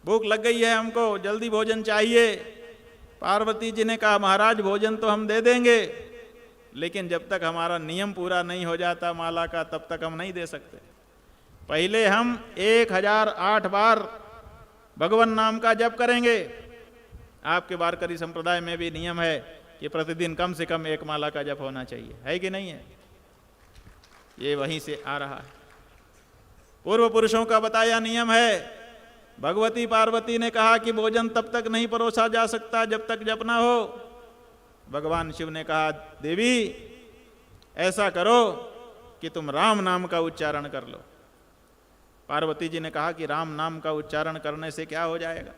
भूख लग गई है, हमको जल्दी भोजन चाहिए। पार्वती जी ने कहा महाराज भोजन तो हम दे देंगे, लेकिन जब तक हमारा नियम पूरा नहीं हो जाता माला का तब तक हम नहीं दे सकते। पहले हम 1008 बार भगवान नाम का जप करेंगे। आपके वारकरी संप्रदाय में भी नियम है कि प्रतिदिन कम से कम 1 माला का जप होना चाहिए, है कि नहीं है? ये वहीं से आ रहा है, पूर्व पुरुषों का बताया नियम है। भगवती पार्वती ने कहा कि भोजन तब तक नहीं परोसा जा सकता जब तक जप ना हो। भगवान शिव ने कहा देवी ऐसा करो कि तुम राम नाम का उच्चारण कर लो। पार्वती जी ने कहा कि राम नाम का उच्चारण करने से क्या हो जाएगा?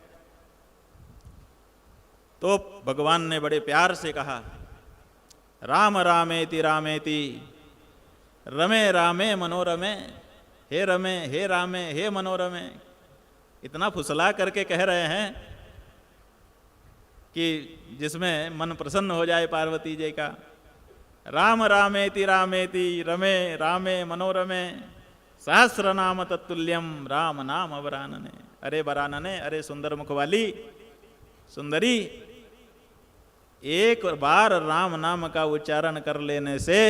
तो भगवान ने बड़े प्यार से कहा राम रामेति रामेति रमे रामे मनोरमे, हे रमे हे रामे हे मनोरमे। इतना फुसला करके कह रहे हैं कि जिसमें मन प्रसन्न हो जाए पार्वती जी का। राम रामेति रामेति रमे रामे मनोरमे सहस्र नाम तत्तुल्यम राम नाम वरानने। अरे वरानने, अरे सुंदर मुख वाली सुंदरी, एक बार राम नाम का उच्चारण कर लेने से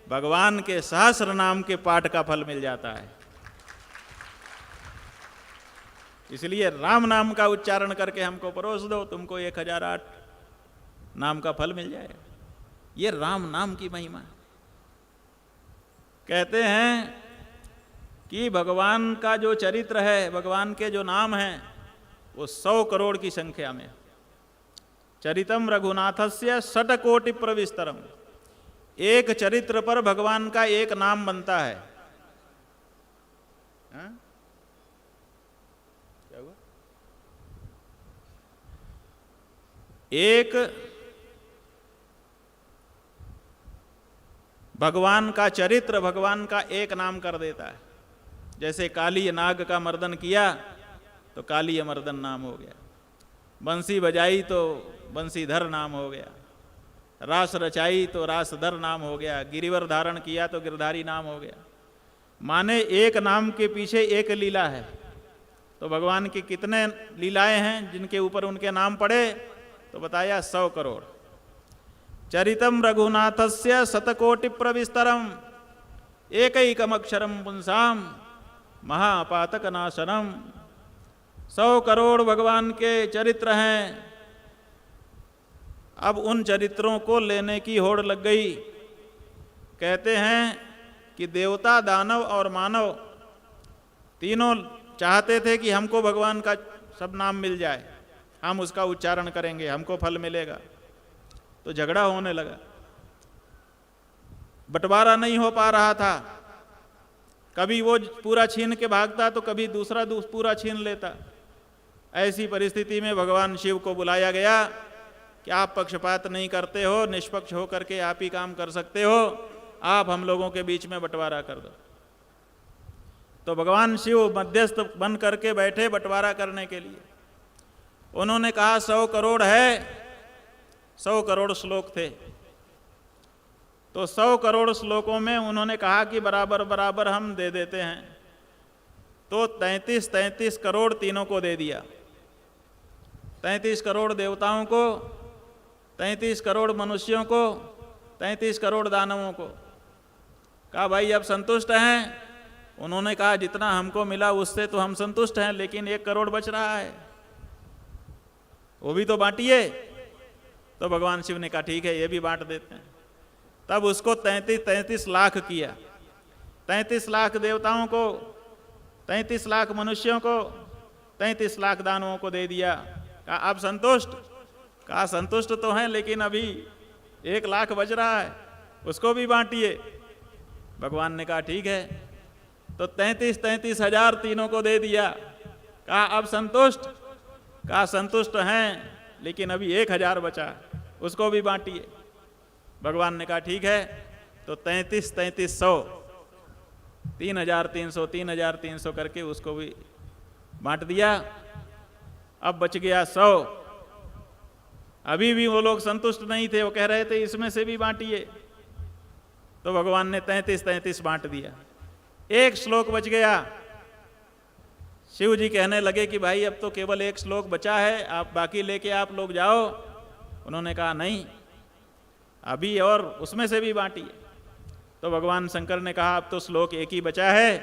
भगवान के सहस्र नाम के पाठ का फल मिल जाता है। इसलिए राम नाम का उच्चारण करके हमको परोस दो, तुमको 1008 नाम का फल मिल जाएगा। ये राम नाम की महिमा। कहते हैं कि भगवान का जो चरित्र है, भगवान के जो नाम हैं, वो 100 करोड़ की संख्या में। चरितम रघुनाथस्य 60 कोटि प्रविस्तरम। एक चरित्र पर भगवान का एक नाम बनता है। हा? क्या हुआ? एक भगवान का चरित्र भगवान का एक नाम कर देता है। जैसे काली नाग का मर्दन किया तो काली मर्दन नाम हो गया, बंसी बजाई तो बंसीधर नाम हो गया, रास रचाई तो रासधर नाम हो गया, गिरिवर धारण किया तो गिरधारी नाम हो गया। माने एक नाम के पीछे एक लीला है। तो भगवान की कितने लीलाएं हैं जिनके ऊपर उनके नाम पड़े? तो बताया 100 करोड़। चरितम रघुनाथस्य 100 कोटि प्रविस्तरम एकैकमक्षरम पुंसाम महापातक नाशनम। 100 करोड़ भगवान के चरित्र हैं। अब उन चरित्रों को लेने की होड़ लग गई। कहते हैं कि देवता, दानव और मानव तीनों चाहते थे कि हमको भगवान का सब नाम मिल जाए, हम उसका उच्चारण करेंगे, हमको फल मिलेगा। तो झगड़ा होने लगा, बंटवारा नहीं हो पा रहा था। कभी वो पूरा छीन के भागता तो कभी दूसरा पूरा छीन लेता। ऐसी परिस्थिति में भगवान शिव को बुलाया गया कि आप पक्षपात नहीं करते हो, निष्पक्ष होकर के आप ही काम कर सकते हो, आप हम लोगों के बीच में बंटवारा कर दो। तो भगवान शिव मध्यस्थ बन करके बैठे बंटवारा करने के लिए। उन्होंने कहा 100 करोड़ है, 100 करोड़ श्लोक थे। तो 100 करोड़ श्लोकों में उन्होंने कहा कि बराबर बराबर हम दे देते हैं। तो 33 करोड़ तीनों को दे दिया। 33 करोड़ देवताओं को, 33 करोड़ मनुष्यों को, 33 करोड़ दानवों को। कहा भाई अब संतुष्ट हैं? उन्होंने कहा जितना हमको मिला उससे तो हम संतुष्ट हैं, लेकिन 1 करोड़ बच रहा है, वो भी तो बांटिए। तो भगवान शिव ने कहा ठीक है, ये भी बांट देते हैं। तब उसको 33 लाख किया। 33 लाख देवताओं को, 33 लाख मनुष्यों को, 33 लाख दानवों को दे दिया। कहा अब संतुष्ट? कहा संतुष्ट तो हैं, लेकिन अभी 1 लाख बच रहा है, उसको भी बांटिए। भगवान ने कहा ठीक है। तो 33 हजार तीनों को दे दिया। कहा अब संतुष्ट? कहा संतुष्ट हैं, लेकिन अभी 1000 बचा, उसको भी बांटिए। भगवान ने कहा ठीक है। तो तो 33,300 3,300 करके उसको भी बांट दिया। अब बच गया 100। अभी भी वो लोग संतुष्ट नहीं थे, वो कह रहे थे इसमें से भी बांटिए। तो भगवान ने 33,33 बांट दिया। एक श्लोक बच गया। शिव जी कहने लगे कि भाई अब तो केवल एक श्लोक बचा है, आप बाकी लेके आप लोग जाओ। उन्होंने कहा नहीं, अभी और उसमें से भी बांटिए। तो भगवान शंकर ने कहा अब तो श्लोक एक ही बचा है,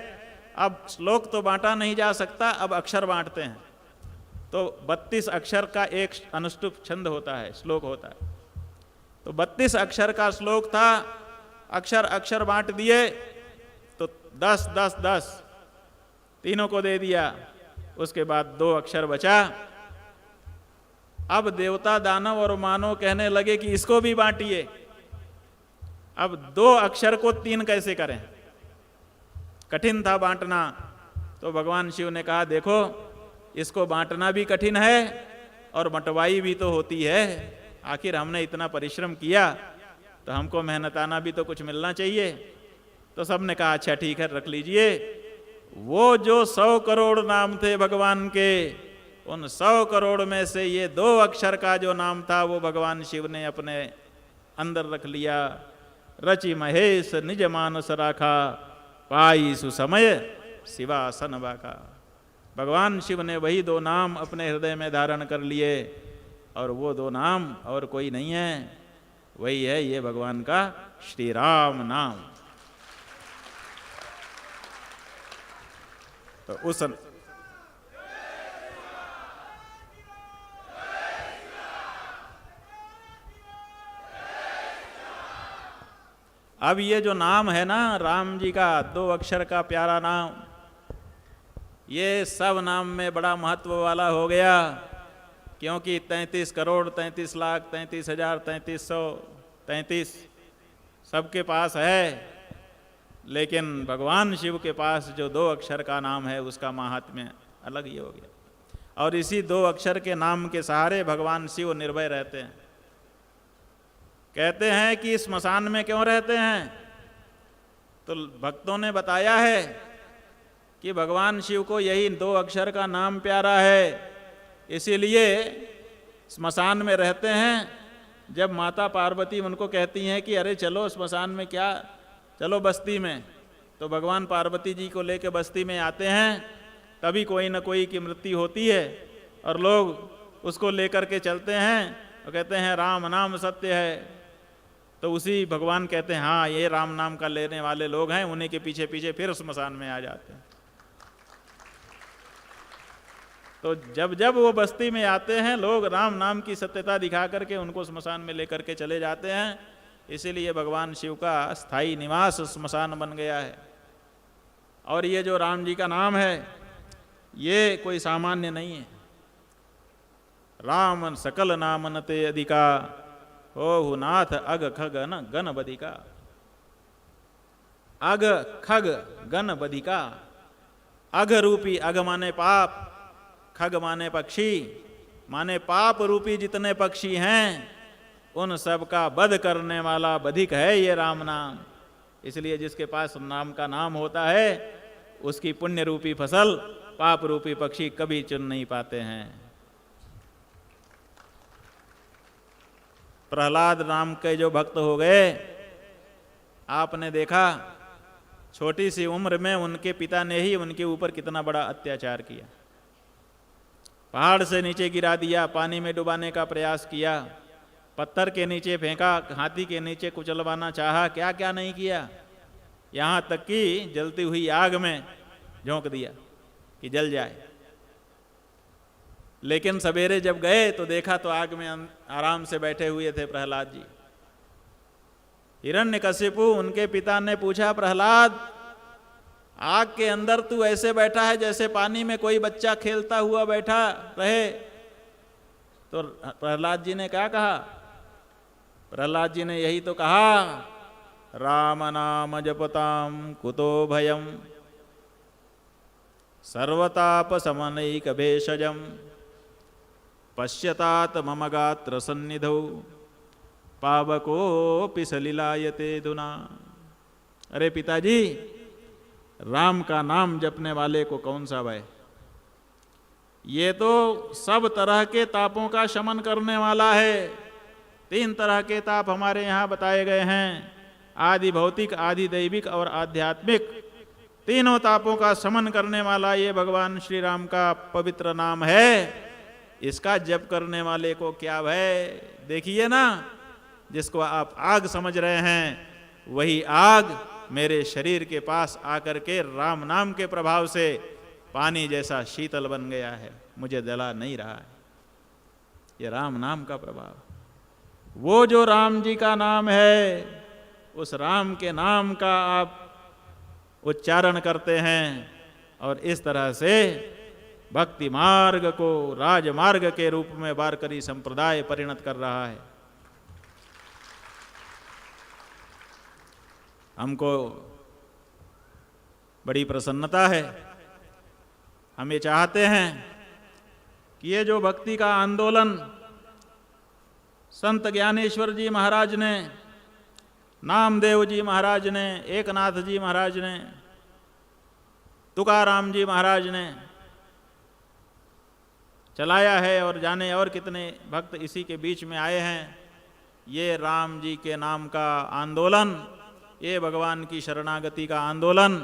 अब श्लोक तो बांटा नहीं जा सकता, अब अक्षर बांटते हैं। तो 32 अक्षर का एक अनुष्टुप छंद होता है, श्लोक होता है। तो 32 अक्षर का श्लोक था। अक्षर अक्षर बांट दिए तो 10 10 10 तीनों को दे दिया। उसके बाद 2 अक्षर बचा। अब देवता दानव और मानव कहने लगे कि इसको भी बांटिए। अब 2 अक्षर को 3 कैसे करें, कठिन था बांटना। तो भगवान शिव ने कहा देखो, इसको बांटना भी कठिन है और बंटवाई भी तो होती है। आखिर हमने इतना परिश्रम किया तो हमको मेहनताना भी तो कुछ मिलना चाहिए। तो सबने कहा अच्छा ठीक है, रख लीजिए। वो जो 100 करोड़ नाम थे भगवान के, उन 100 करोड़ में से ये 2 अक्षर का जो नाम था वो भगवान शिव ने अपने अंदर रख लिया। रचि महेश निज मानस राखा, पाई सुसमय शिवासन बाका। भगवान शिव ने वही 2 नाम अपने हृदय में धारण कर लिए, और वो 2 नाम और कोई नहीं है, वही है ये भगवान का श्री राम नाम। तो उस अब ये जो नाम है ना राम जी का, 2 अक्षर का प्यारा नाम, ये सब नाम में बड़ा महत्व वाला हो गया। क्योंकि 33 करोड़ 33 लाख 33,000 33,133 सबके पास है, लेकिन भगवान शिव के पास जो 2 अक्षर का नाम है उसका महात्म्य अलग ही हो गया। और इसी 2 अक्षर के नाम के सहारे भगवान शिव निर्भय रहते हैं। कहते हैं कि स्मशान में क्यों रहते हैं, तो भक्तों ने बताया है कि भगवान शिव को यही 2 अक्षर का नाम प्यारा है, इसीलिए स्मशान में रहते हैं। जब माता पार्वती उनको कहती हैं कि अरे चलो स्मशान में, क्या चलो बस्ती में, तो भगवान पार्वती जी को लेकर बस्ती में आते हैं। तभी कोई न कोई की मृत्यु होती है और लोग उसको लेकर के चलते हैं और कहते हैं राम नाम सत्य है। तो उसी भगवान कहते हैं हाँ ये राम नाम का लेने वाले लोग हैं, उन्हीं के पीछे पीछे फिर स्मशान में आ जाते हैं। तो जब जब वो बस्ती में आते हैं लोग राम नाम की सत्यता दिखा करके उनको स्मशान में लेकर के चले जाते हैं। इसीलिए भगवान शिव का स्थायी निवास स्मशान बन गया है। और ये जो राम जी का नाम है ये कोई सामान्य नहीं है। राम सकल नामन ते अधिका, हो नाथ अग खग न गण बधिका। अग खग गण बधिका। अग रूपी, अग माने पाप, खग माने पक्षी, माने पाप रूपी जितने पक्षी हैं उन सब का वध करने वाला बधिक है ये राम नाम। इसलिए जिसके पास नाम का नाम होता है उसकी पुण्य रूपी फसल पाप रूपी पक्षी कभी चुन नहीं पाते हैं। प्रहलाद नाम के जो भक्त हो गए, आपने देखा छोटी सी उम्र में उनके पिता ने ही उनके ऊपर कितना बड़ा अत्याचार किया। पहाड़ से नीचे गिरा दिया, पानी में डुबाने का प्रयास किया, पत्थर के नीचे फेंका, हाथी के नीचे कुचलवाना चाहा, क्या क्या नहीं किया। यहाँ तक कि जलती हुई आग में झोंक दिया कि जल जाए। लेकिन सवेरे जब गए तो देखा तो आग में आराम से बैठे हुए थे प्रहलाद जी। हिरण्यकशिपु उनके पिता ने पूछा, प्रहलाद आग के अंदर तू ऐसे बैठा है जैसे पानी में कोई बच्चा खेलता हुआ बैठा रहे। तो प्रहलाद जी ने क्या कहा? प्रहलाद जी ने यही तो कहा, राम नाम जपताम कुतो भयम सर्वताप समनैक भेषजम पश्यतात मम गात्र सन्निधौ पावकोऽपि सलिलायते धुना। अरे पिताजी, राम का नाम जपने वाले को कौन सा भय? ये तो सब तरह के तापों का शमन करने वाला है। 3 तरह के ताप हमारे यहाँ बताए गए हैं, आदि भौतिक, आदि दैविक और आध्यात्मिक। तीनों तापों का शमन करने वाला ये भगवान श्री राम का पवित्र नाम है। इसका जप करने वाले को क्या भय? देखिए ना, जिसको आप आग समझ रहे हैं, वही आग मेरे शरीर के पास आकर के राम नाम के प्रभाव से पानी जैसा शीतल बन गया है, मुझे जला नहीं रहा है। ये राम नाम का प्रभाव। वो जो राम जी का नाम है, उस राम के नाम का आप उच्चारण करते हैं और इस तरह से भक्ति मार्ग को राजमार्ग के रूप में वारकरी संप्रदाय परिणत कर रहा है। हमको बड़ी प्रसन्नता है। हम ये चाहते हैं कि ये जो भक्ति का आंदोलन संत ज्ञानेश्वर जी महाराज ने, नामदेव जी महाराज ने, एकनाथ जी महाराज ने, तुकाराम जी महाराज ने चलाया है और जाने और कितने भक्त इसी के बीच में आए हैं, ये राम जी के नाम का आंदोलन, ये भगवान की शरणागति का आंदोलन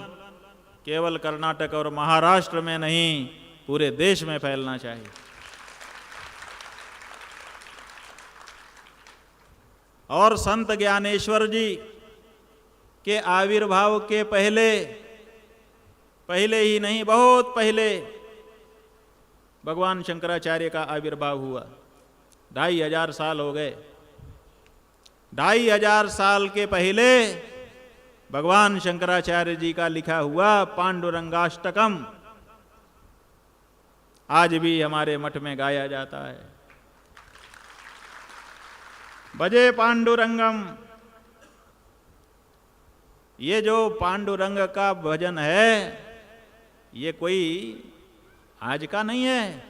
केवल कर्नाटक और महाराष्ट्र में नहीं, पूरे देश में फैलना चाहिए। और संत ज्ञानेश्वर जी के आविर्भाव के पहले ही नहीं, बहुत पहले भगवान शंकराचार्य का आविर्भाव हुआ। 2500 साल हो गए। 2500 साल के पहले भगवान शंकराचार्य जी का लिखा हुआ पांडुरंगाष्टकम आज भी हमारे मठ में गाया जाता है। भजे पांडुरंगम, ये जो पांडुरंग का भजन है, ये कोई आज का नहीं है,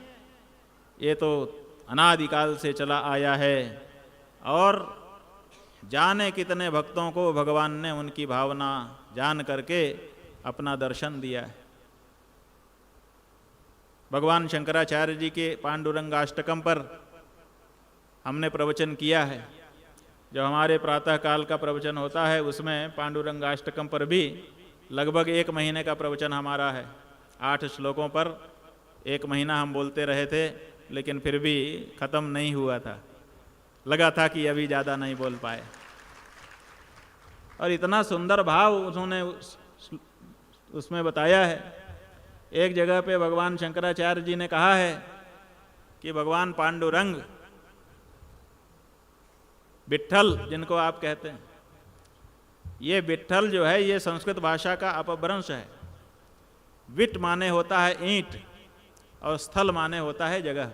ये तो अनादिकाल से चला आया है। और जाने कितने भक्तों को भगवान ने उनकी भावना जान करके अपना दर्शन दिया है। भगवान शंकराचार्य जी के पांडुरंगाष्टकम पर हमने प्रवचन किया है। जो हमारे प्रातः काल का प्रवचन होता है, उसमें पांडुरंगाष्टकम पर भी लगभग 1 महीने का प्रवचन हमारा है। 8 श्लोकों पर 1 महीना हम बोलते रहे थे, लेकिन फिर भी ख़त्म नहीं हुआ था। लगा था कि अभी ज़्यादा नहीं बोल पाए। और इतना सुंदर भाव उन्होंने उसमें बताया है। एक जगह पे भगवान शंकराचार्य जी ने कहा है कि भगवान पांडुरंग, विट्ठल जिनको आप कहते हैं, ये विट्ठल जो है ये संस्कृत भाषा का अपभ्रंश है। विट माने होता है ईंट और स्थल माने होता है जगह।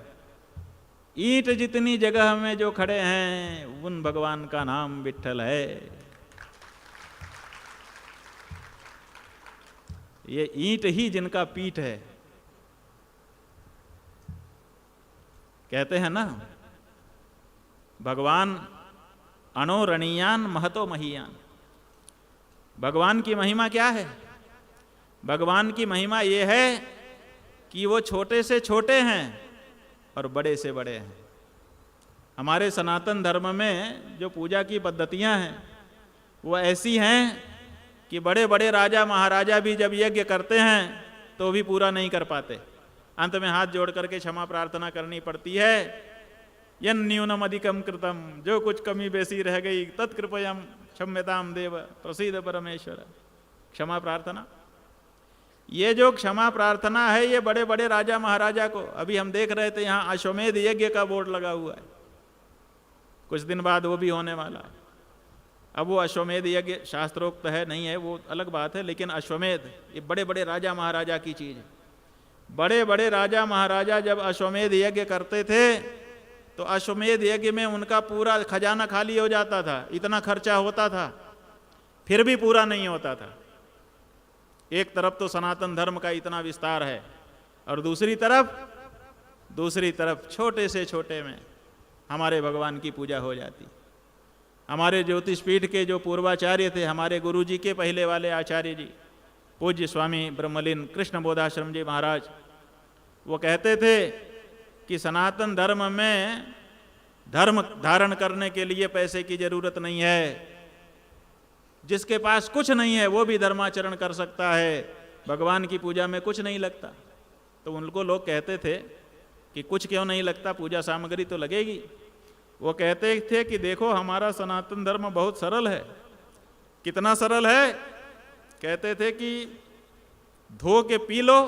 ईंट जितनी जगह में जो खड़े हैं, उन भगवान का नाम विट्ठल है। ये ईंट ही जिनका पीठ है। कहते हैं ना, भगवान अणोरणीयान महतो महीयान। भगवान की महिमा क्या है? भगवान की महिमा ये है कि वो छोटे से छोटे हैं और बड़े से बड़े हैं। हमारे सनातन धर्म में जो पूजा की पद्धतियां हैं वो ऐसी हैं कि बड़े बड़े राजा महाराजा भी जब यज्ञ करते हैं तो भी पूरा नहीं कर पाते। अंत में हाथ जोड़ करके क्षमा प्रार्थना करनी पड़ती है। यन न्यूनम अधिकम कृतम, जो कुछ कमी बेसी रह गई तत्कृपयम क्षम्यताम देव प्रसीद परमेश्वर। क्षमा प्रार्थना, ये जो क्षमा प्रार्थना है, ये बड़े बड़े राजा महाराजा को, अभी हम देख रहे थे यहाँ अश्वमेध यज्ञ का बोर्ड लगा हुआ है, कुछ दिन बाद वो भी होने वाला है। अब वो अश्वमेध यज्ञ शास्त्रोक्त है नहीं है वो अलग बात है, लेकिन अश्वमेध ये बड़े बड़े राजा महाराजा की चीज है। बड़े बड़े राजा महाराजा जब अश्वमेध यज्ञ करते थे तो अश्वमेध यज्ञ में उनका पूरा खजाना खाली हो जाता था, इतना खर्चा होता था, फिर भी पूरा नहीं होता था। एक तरफ तो सनातन धर्म का इतना विस्तार है और दूसरी तरफ छोटे से छोटे में हमारे भगवान की पूजा हो जाती। हमारे ज्योतिष पीठ के जो पूर्वाचार्य थे, हमारे गुरु जी के पहले वाले आचार्य जी, पूज्य स्वामी ब्रह्मलीन कृष्ण बोधाश्रम जी महाराज, वो कहते थे कि सनातन धर्म में धर्म धारण करने के लिए पैसे की जरूरत नहीं है। जिसके पास कुछ नहीं है वो भी धर्माचरण कर सकता है, भगवान की पूजा में कुछ नहीं लगता। तो उनको लोग कहते थे कि कुछ क्यों नहीं लगता, पूजा सामग्री तो लगेगी। वो कहते थे कि देखो हमारा सनातन धर्म बहुत सरल है। कितना सरल है? कहते थे कि धो के पी लो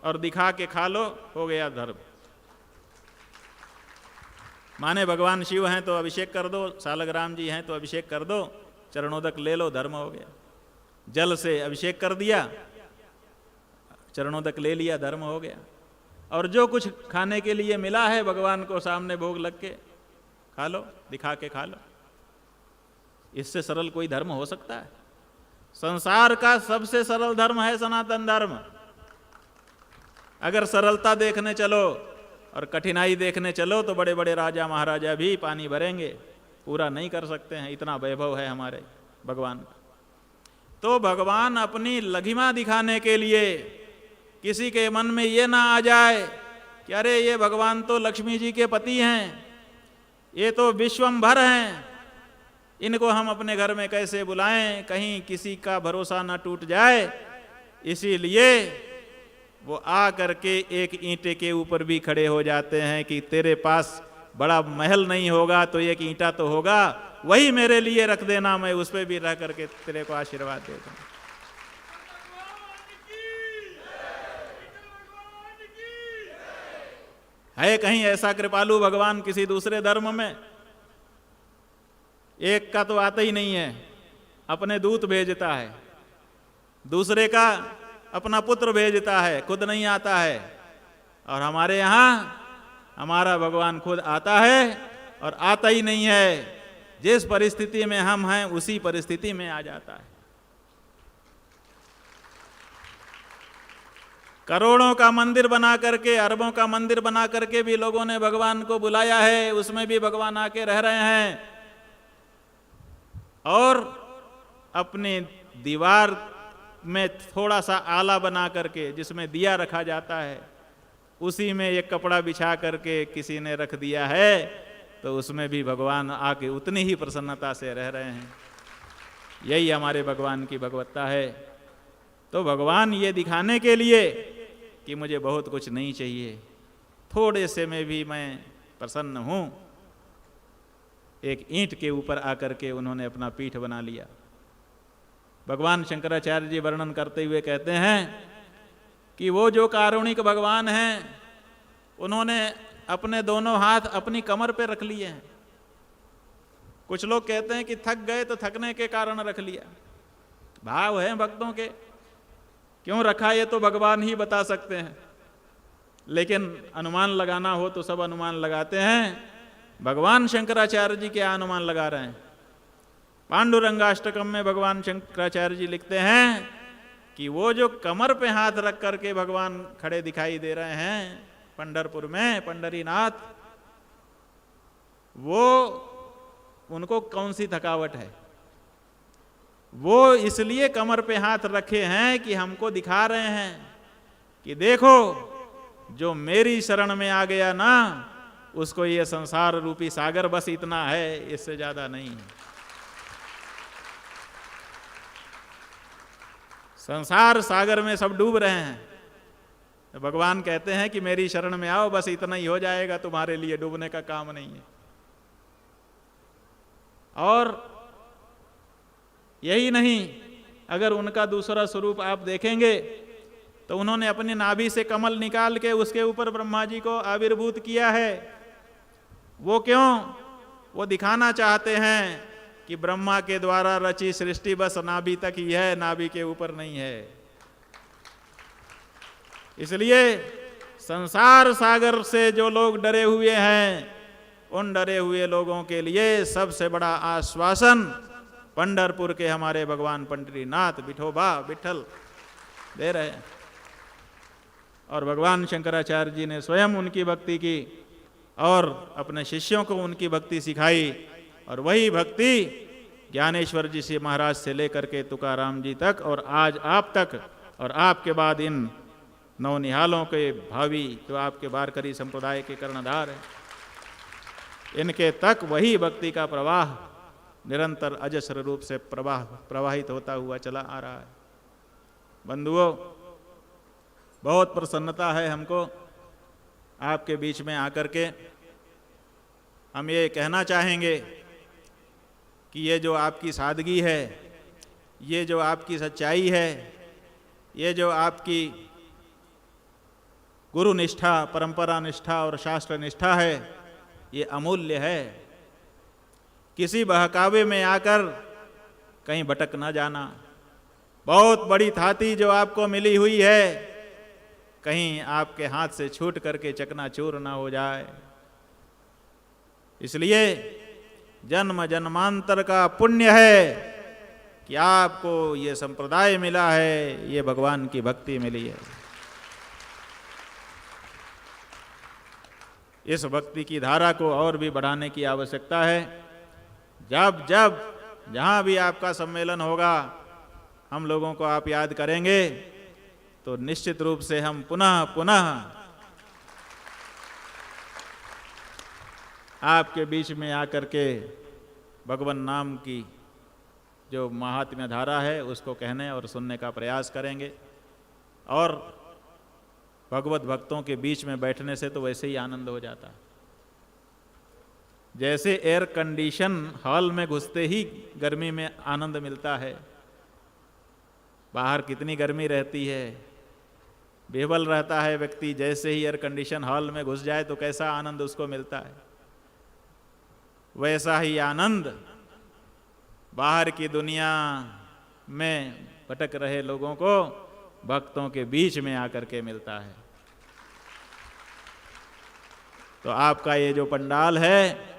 और दिखा के खा लो, हो गया धर्म। माने भगवान शिव हैं तो अभिषेक कर दो, सालग्राम जी हैं तो अभिषेक कर दो, चरणोदक ले लो, धर्म हो गया। जल से अभिषेक कर दिया, चरणोदक ले लिया, धर्म हो गया। और जो कुछ खाने के लिए मिला है भगवान को सामने भोग लग के खा लो, दिखा के खा लो। इससे सरल कोई धर्म हो सकता है? संसार का सबसे सरल धर्म है सनातन धर्म। अगर सरलता देखने चलो और कठिनाई देखने चलो तो बड़े बड़े राजा महाराजा भी पानी भरेंगे, पूरा नहीं कर सकते हैं, इतना वैभव है हमारे भगवान का। तो भगवान अपनी लघिमा दिखाने के लिए किसी के मन में ये ना आ जाए कि अरे ये भगवान तो लक्ष्मी जी के पति हैं, ये तो विश्वम्भर हैं, इनको हम अपने घर में कैसे बुलाएं, कहीं किसी का भरोसा ना टूट जाए। इसीलिए वो आ करके एक ईंटे के ऊपर भी खड़े हो जाते हैं कि तेरे पास बड़ा महल नहीं होगा तो एक ईंटा तो होगा, वही मेरे लिए रख देना, मैं उस पर भी रह करके तेरे को आशीर्वाद दे दूं। है कहीं ऐसा कृपालु भगवान किसी दूसरे धर्म में? एक का तो आता ही नहीं है, अपने दूत भेजता है, दूसरे का अपना पुत्र भेजता है, खुद नहीं आता है। और हमारे यहाँ हमारा भगवान खुद आता है और आता ही नहीं है, जिस परिस्थिति में हम हैं उसी परिस्थिति में आ जाता है। करोड़ों का मंदिर बना करके, अरबों का मंदिर बना करके भी लोगों ने भगवान को बुलाया है, उसमें भी भगवान आके रह रहे हैं। और अपने दीवार में थोड़ा सा आला बना करके जिसमें दिया रखा जाता है, उसी में एक कपड़ा बिछा करके किसी ने रख दिया है, तो उसमें भी भगवान आके उतनी ही प्रसन्नता से रह रहे हैं। यही हमारे भगवान की भगवत्ता है। तो भगवान ये दिखाने के लिए कि मुझे बहुत कुछ नहीं चाहिए, थोड़े से में भी मैं प्रसन्न हूँ, एक ईंट के ऊपर आकर के उन्होंने अपना पीठ बना लिया। भगवान शंकराचार्य जी वर्णन करते हुए कहते हैं कि वो जो कारुणिक भगवान हैं, उन्होंने अपने दोनों हाथ अपनी कमर पे रख लिए हैं। कुछ लोग कहते हैं कि थक गए तो थकने के कारण रख लिया। भाव है भक्तों के, क्यों रखा ये तो भगवान ही बता सकते हैं, लेकिन अनुमान लगाना हो तो सब अनुमान लगाते हैं। भगवान शंकराचार्य जी क्या अनुमान लगा रहे हैं? पांडुरंगाष्टकम में भगवान शंकराचार्य जी लिखते हैं कि वो जो कमर पे हाथ रख करके भगवान खड़े दिखाई दे रहे हैं पंढरपुर में, पंढरीनाथ, वो उनको कौन सी थकावट है? वो इसलिए कमर पे हाथ रखे हैं कि हमको दिखा रहे हैं कि देखो जो मेरी शरण में आ गया ना, उसको ये संसार रूपी सागर बस इतना है, इससे ज्यादा नहीं है। संसार सागर में सब डूब रहे हैं, तो भगवान कहते हैं कि मेरी शरण में आओ, बस इतना ही हो जाएगा, तुम्हारे लिए डूबने का काम नहीं है। और यही नहीं, अगर उनका दूसरा स्वरूप आप देखेंगे तो उन्होंने अपनी नाभि से कमल निकाल के उसके ऊपर ब्रह्मा जी को आविर्भूत किया है। वो क्यों? वो दिखाना चाहते हैं कि ब्रह्मा के द्वारा रची सृष्टि बस नाभि तक ही है, नाभि के ऊपर नहीं है। इसलिए संसार सागर से जो लोग डरे हुए हैं, उन डरे हुए लोगों के लिए सबसे बड़ा आश्वासन पंढरपुर के हमारे भगवान पंढरीनाथ विठोबा विठल दे रहे हैं। और भगवान शंकराचार्य जी ने स्वयं उनकी भक्ति की और अपने शिष्यों को उनकी भक्ति सिखाई। और वही भक्ति ज्ञानेश्वर जी से महाराज से लेकर के तुकाराम जी तक और आज आप तक और आपके बाद इन नवनिहालों के भावी जो आपके वारकरी संप्रदाय के कर्णधार हैं, इनके तक वही भक्ति का प्रवाह निरंतर अजस्र रूप से प्रवाहित होता हुआ चला आ रहा है। बंधुओं, बहुत प्रसन्नता है हमको आपके बीच में आकर के। हम ये कहना चाहेंगे कि ये जो आपकी सादगी है, ये जो आपकी सच्चाई है, ये जो आपकी गुरु निष्ठा, परंपरा निष्ठा और शास्त्र निष्ठा है, ये अमूल्य है। किसी बहकावे में आकर कहीं भटक ना जाना। बहुत बड़ी थाती जो आपको मिली हुई है, कहीं आपके हाथ से छूट करके चकनाचूर ना हो जाए। इसलिए जन्म जन्मांतर का पुण्य है कि आपको ये संप्रदाय मिला है, ये भगवान की भक्ति मिली है। इस भक्ति की धारा को और भी बढ़ाने की आवश्यकता है। जब जब जहाँ भी आपका सम्मेलन होगा, हम लोगों को आप याद करेंगे तो निश्चित रूप से हम पुनः पुनः आपके बीच में आकर के भगवान नाम की जो महात्म्य धारा है उसको कहने और सुनने का प्रयास करेंगे। और भगवत भक्तों के बीच में बैठने से तो वैसे ही आनंद हो जाता है। जैसे एयर कंडीशन हॉल में घुसते ही गर्मी में आनंद मिलता है, बाहर कितनी गर्मी रहती है, बेबल रहता है व्यक्ति, जैसे ही एयर कंडीशन हॉल में घुस जाए तो कैसा आनंद उसको मिलता है। वैसा ही आनंद बाहर की दुनिया में भटक रहे लोगों को भक्तों के बीच में आकर के मिलता है। तो आपका ये जो पंडाल है,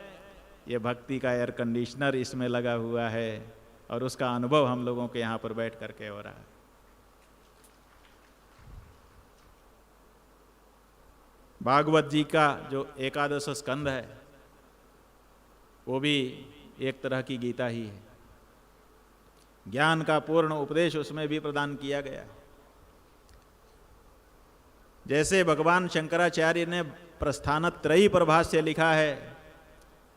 ये भक्ति का एयर कंडीशनर इसमें लगा हुआ है और उसका अनुभव हम लोगों के यहाँ पर बैठ करके हो रहा है। भागवत जी का जो एकादश स्कंद है वो भी एक तरह की गीता ही है। ज्ञान का पूर्ण उपदेश उसमें भी प्रदान किया गया है। जैसे भगवान शंकराचार्य ने प्रस्थानत्रयी पर भाष्य लिखा है,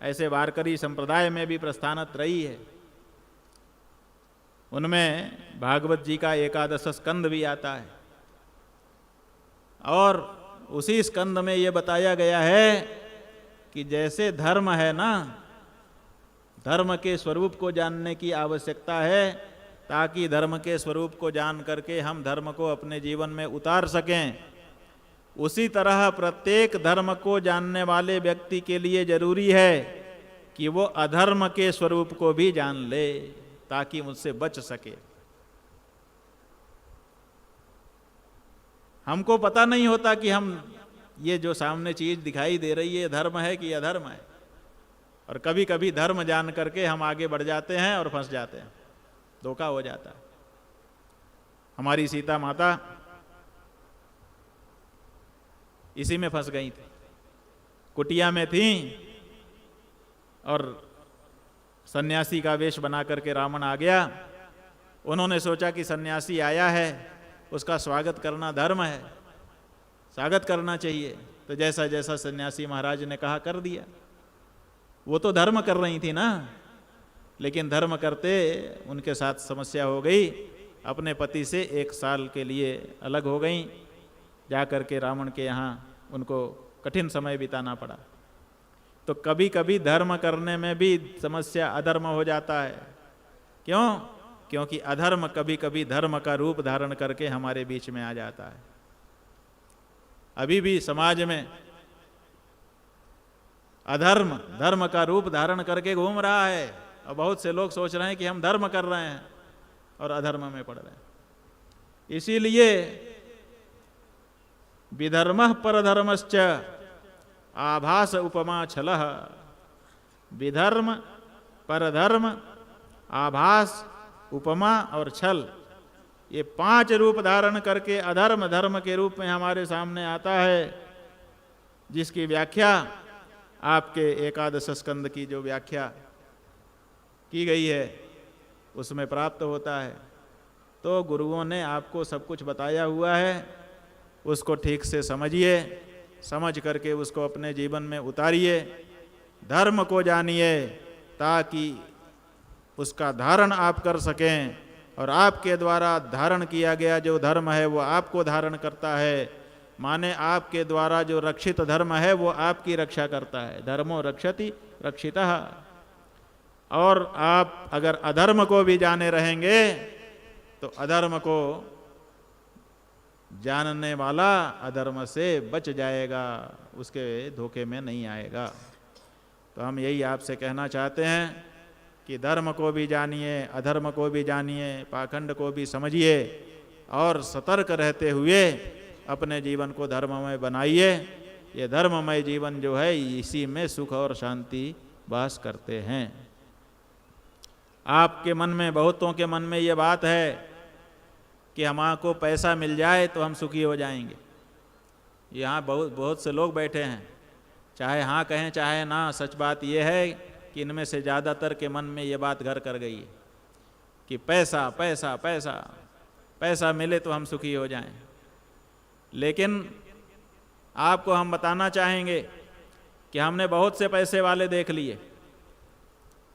ऐसे वारकरी संप्रदाय में भी प्रस्थानत्रयी है। उनमें भागवत जी का एकादश स्कंद भी आता है और उसी स्कंद में ये बताया गया है कि जैसे धर्म है ना, धर्म के स्वरूप को जानने की आवश्यकता है ताकि धर्म के स्वरूप को जान करके हम धर्म को अपने जीवन में उतार सकें। उसी तरह प्रत्येक धर्म को जानने वाले व्यक्ति के लिए जरूरी है कि वो अधर्म के स्वरूप को भी जान ले ताकि मुझसे बच सके। हमको पता नहीं होता कि हम ये जो सामने चीज दिखाई दे रही है धर्म है कि अधर्म है, और कभी कभी धर्म जान करके हम आगे बढ़ जाते हैं और फंस जाते हैं, धोखा हो जाता है। हमारी सीता माता इसी में फंस गई थी, कुटिया में थी और सन्यासी का वेश बना करके रावण आ गया। उन्होंने सोचा कि सन्यासी आया है, उसका स्वागत करना धर्म है, स्वागत करना चाहिए। तो जैसा जैसा सन्यासी महाराज ने कहा कर दिया। वो तो धर्म कर रही थी ना, लेकिन धर्म करते उनके साथ समस्या हो गई। अपने पति से 1 साल के लिए अलग हो गई, जा कर के रावण के यहाँ उनको कठिन समय बिताना पड़ा। तो कभी कभी धर्म करने में भी समस्या अधर्म हो जाता है। क्यों? क्योंकि अधर्म कभी कभी धर्म का रूप धारण करके हमारे बीच में आ जाता है। अभी भी समाज में अधर्म धर्म का रूप धारण करके घूम रहा है और बहुत से लोग सोच रहे हैं कि हम धर्म कर रहे हैं और अधर्म में पड़ रहे हैं। इसीलिए विधर्मः परधर्मश्च आभास उपमा छलः। विधर्म, परधर्म, आभास, उपमा और छल, ये 5 रूप धारण करके अधर्म धर्म के रूप में हमारे सामने आता है, जिसकी व्याख्या आपके एकादश स्कंद की जो व्याख्या की गई है उसमें प्राप्त होता है। तो गुरुओं ने आपको सब कुछ बताया हुआ है, उसको ठीक से समझिए, समझ करके उसको अपने जीवन में उतारिए, धर्म को जानिए ताकि उसका धारण आप कर सकें, और आपके द्वारा धारण किया गया जो धर्म है वो आपको धारण करता है। माने आपके द्वारा जो रक्षित धर्म है वो आपकी रक्षा करता है। धर्मो रक्षति रक्षितः। और आप अगर अधर्म को भी जाने रहेंगे तो अधर्म को जानने वाला अधर्म से बच जाएगा, उसके धोखे में नहीं आएगा। तो हम यही आपसे कहना चाहते हैं कि धर्म को भी जानिए, अधर्म को भी जानिए, पाखंड को भी समझिए और सतर्क रहते हुए अपने जीवन को धर्ममय बनाइए। ये धर्ममय जीवन जो है इसी में सुख और शांति वास करते हैं। आपके मन में, बहुतों के मन में ये बात है कि हमको पैसा मिल जाए तो हम सुखी हो जाएंगे। यहाँ बहुत से लोग बैठे हैं, चाहे हाँ कहें चाहे ना, सच बात यह है कि इनमें से ज़्यादातर के मन में ये बात घर कर गई है कि पैसा पैसा पैसा पैसा मिले तो हम सुखी हो जाएं। लेकिन आपको हम बताना चाहेंगे कि हमने बहुत से पैसे वाले देख लिए,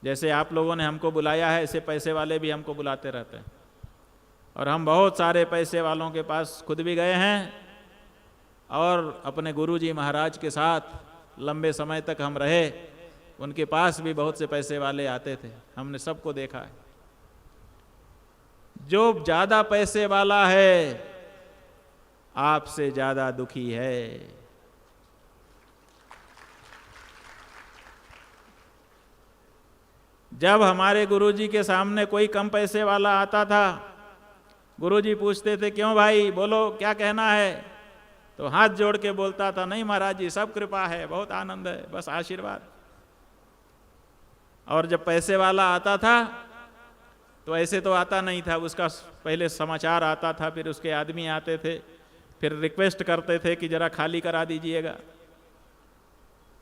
जैसे आप लोगों ने हमको बुलाया है ऐसे पैसे वाले भी हमको बुलाते रहते हैं, और हम बहुत सारे पैसे वालों के पास खुद भी गए हैं और अपने गुरुजी महाराज के साथ लंबे समय तक हम रहे। उनके पास भी बहुत से पैसे वाले आते थे, हमने सबको देखा है। जो ज़्यादा पैसे वाला है आपसे ज़्यादा दुखी है। जब हमारे गुरुजी के सामने कोई कम पैसे वाला आता था, गुरुजी पूछते थे क्यों भाई, बोलो क्या कहना है, तो हाथ जोड़ के बोलता था नहीं महाराज जी सब कृपा है, बहुत आनंद है, बस आशीर्वाद। और जब पैसे वाला आता था तो ऐसे तो आता नहीं था, उसका पहले समाचार आता था, फिर उसके आदमी आते थे, फिर रिक्वेस्ट करते थे कि जरा खाली करा दीजिएगा,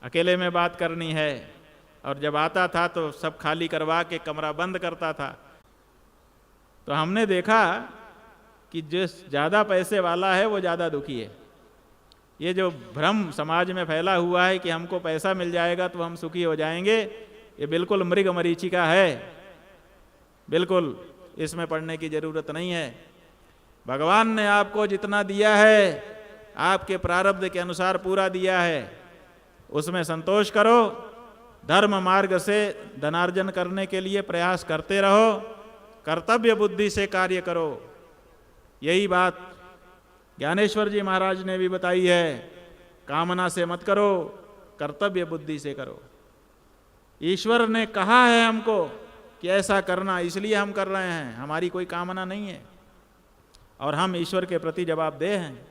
अकेले में बात करनी है। और जब आता था तो सब खाली करवा के कमरा बंद करता था। तो हमने देखा कि जो ज़्यादा पैसे वाला है वो ज़्यादा दुखी है। ये जो भ्रम समाज में फैला हुआ है कि हमको पैसा मिल जाएगा तो हम सुखी हो जाएंगे, ये बिल्कुल मृग मरीचिका है, बिल्कुल इसमें पढ़ने की जरूरत नहीं है। भगवान ने आपको जितना दिया है आपके प्रारब्ध के अनुसार पूरा दिया है, उसमें संतोष करो, धर्म मार्ग से धनार्जन करने के लिए प्रयास करते रहो, कर्तव्य बुद्धि से कार्य करो। यही बात ज्ञानेश्वर जी महाराज ने भी बताई है, कामना से मत करो, कर्तव्य बुद्धि से करो। ईश्वर ने कहा है हमको कि ऐसा करना, इसलिए हम कर रहे हैं, हमारी कोई कामना नहीं है। और हम ईश्वर के प्रति जवाबदेह हैं।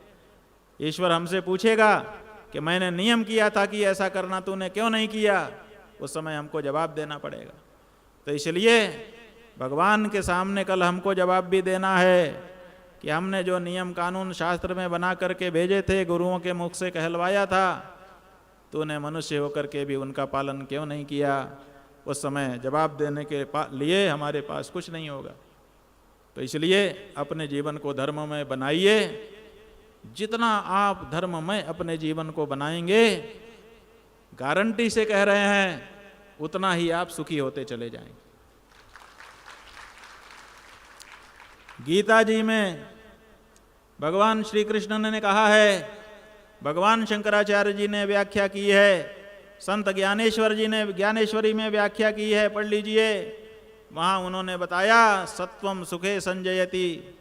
ईश्वर हमसे पूछेगा कि मैंने नियम किया था कि ऐसा करना, तूने क्यों नहीं किया, उस समय हमको जवाब देना पड़ेगा। तो इसलिए भगवान के सामने कल हमको जवाब भी देना है कि हमने जो नियम कानून शास्त्र में बना करके भेजे थे, गुरुओं के मुख से कहलवाया था, तूने मनुष्य होकर के भी उनका पालन क्यों नहीं किया। उस समय जवाब देने के लिए हमारे पास कुछ नहीं होगा। तो इसलिए अपने जीवन को धर्ममय बनाइए। जितना आप धर्ममय अपने जीवन को बनाएंगे, गारंटी से कह रहे हैं, उतना ही आप सुखी होते चले जाएंगे। गीता जी में भगवान श्री कृष्ण ने कहा है, भगवान शंकराचार्य जी ने व्याख्या की है, संत ज्ञानेश्वर जी ने ज्ञानेश्वरी में व्याख्या की है, पढ़ लीजिए। वहाँ उन्होंने बताया सत्वम सुखे संजयति,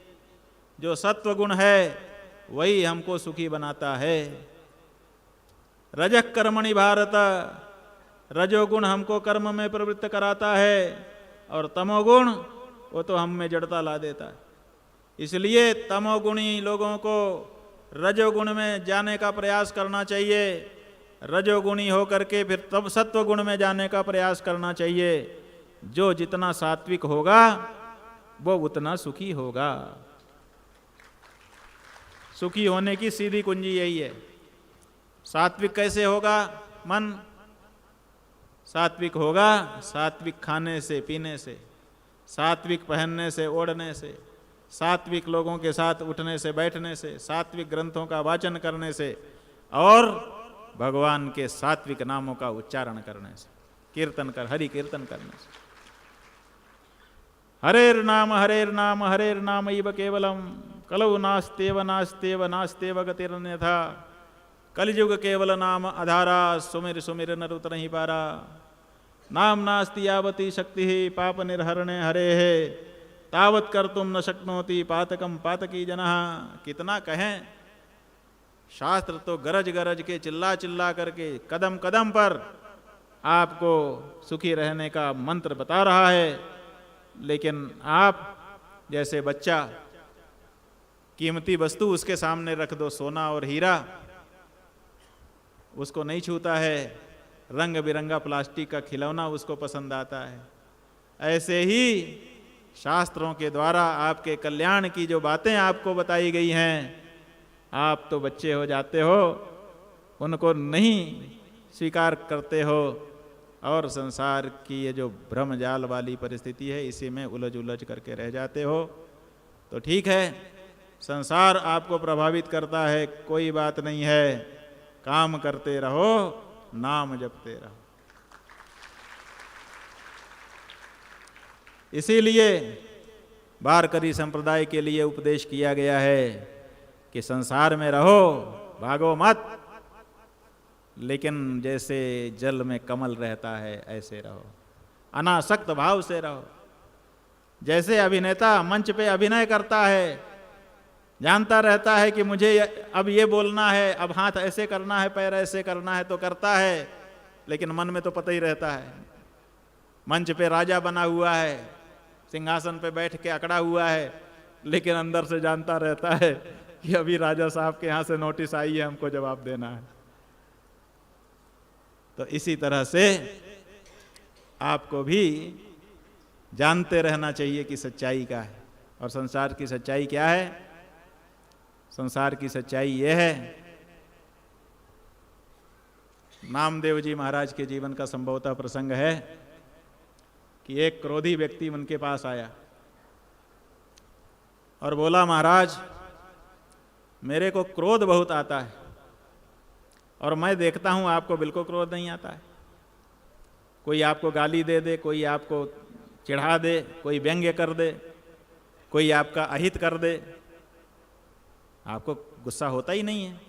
जो सत्व गुण है वही हमको सुखी बनाता है। रजः कर्मणि भारत, रजोगुण हमको कर्म में प्रवृत्त कराता है, और तमोगुण वो तो हम में जड़ता ला देता है। इसलिए तमोगुणी लोगों को रजोगुण में जाने का प्रयास करना चाहिए, रजोगुणी होकर के फिर तब सत्वगुण में जाने का प्रयास करना चाहिए। जो जितना सात्विक होगा वो उतना सुखी होगा। सुखी होने की सीधी कुंजी यही है। सात्विक कैसे होगा मन? सात्विक होगा सात्विक खाने से पीने से, सात्विक पहनने से ओढ़ने से, सात्विक लोगों के साथ उठने से बैठने से, सात्विक ग्रंथों का वाचन करने से और भगवान के सात्विक नामों का उच्चारण करने से, कीर्तन कर हरि कीर्तन करने से। हरेर नाम हरेर नाम इव केवलम कलौ नास्तेव नास्तेव नास्तेव गतिरन्यथा कलिजुग केवल नाम आधारा सुमिर सुमिर नर उतर नहीं पारा नाम नास्ति यावती शक्ति पाप निर्हरणे हरे है तावत कर तुम न शक्नोति पातकम पातकी जनः। कितना कहें, शास्त्र तो गरज गरज के चिल्ला चिल्ला करके कदम कदम पर आपको सुखी रहने का मंत्र बता रहा है, लेकिन आप जैसे बच्चा कीमती वस्तु उसके सामने रख दो, सोना और हीरा, उसको नहीं छूता है, रंग बिरंगा प्लास्टिक का खिलौना उसको पसंद आता है। ऐसे ही शास्त्रों के द्वारा आपके कल्याण की जो बातें आपको बताई गई हैं, आप तो बच्चे हो जाते हो, उनको नहीं स्वीकार करते हो और संसार की ये जो भ्रमजाल वाली परिस्थिति है इसी में उलझ उलझ करके रह जाते हो। तो ठीक है, संसार आपको प्रभावित करता है, कोई बात नहीं है, काम करते रहो, नाम जपते रहो। इसीलिए वारकरी संप्रदाय के लिए उपदेश किया गया है कि संसार में रहो, भागो मत, लेकिन जैसे जल में कमल रहता है ऐसे रहो, अनासक्त भाव से रहो। जैसे अभिनेता मंच पे अभिनय करता है, जानता रहता है कि मुझे अब ये बोलना है, अब हाथ ऐसे करना है, पैर ऐसे करना है, तो करता है, लेकिन मन में तो पता ही रहता है। मंच पे राजा बना हुआ है, सिंहासन पे बैठ के अकड़ा हुआ है, लेकिन अंदर से जानता रहता है कि अभी राजा साहब के यहाँ से नोटिस आई है, हमको जवाब देना है। तो इसी तरह से आपको भी जानते रहना चाहिए कि सच्चाई क्या है, और संसार की सच्चाई क्या है। संसार की सच्चाई यह है, नामदेव जी महाराज के जीवन का संभवतः प्रसंग है कि एक क्रोधी व्यक्ति उनके पास आया और बोला, महाराज मेरे को क्रोध बहुत आता है और मैं देखता हूं आपको बिल्कुल क्रोध नहीं आता है। कोई आपको गाली दे दे, कोई आपको चिढ़ा दे, कोई व्यंग्य कर दे, कोई आपका अहित कर दे, आपको गुस्सा होता ही नहीं है।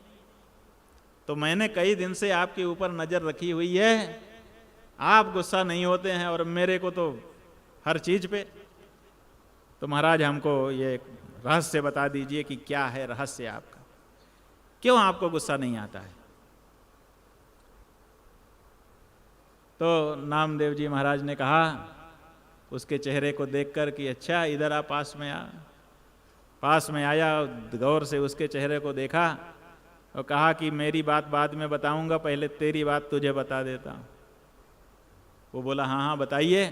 तो मैंने कई दिन से आपके ऊपर नजर रखी हुई है, आप गुस्सा नहीं होते हैं और मेरे को तो हर चीज पे। तो महाराज हमको ये रहस्य बता दीजिए कि क्या है रहस्य आपका, क्यों आपको गुस्सा नहीं आता है। तो नामदेव जी महाराज ने कहा उसके चेहरे को देखकर कि अच्छा इधर आ, पास में आ। पास में आया, गौर से उसके चेहरे को देखा और कहा कि मेरी बात बाद में बताऊंगा, पहले तेरी बात तुझे बता देता हूं। वो बोला हाँ हाँ बताइए।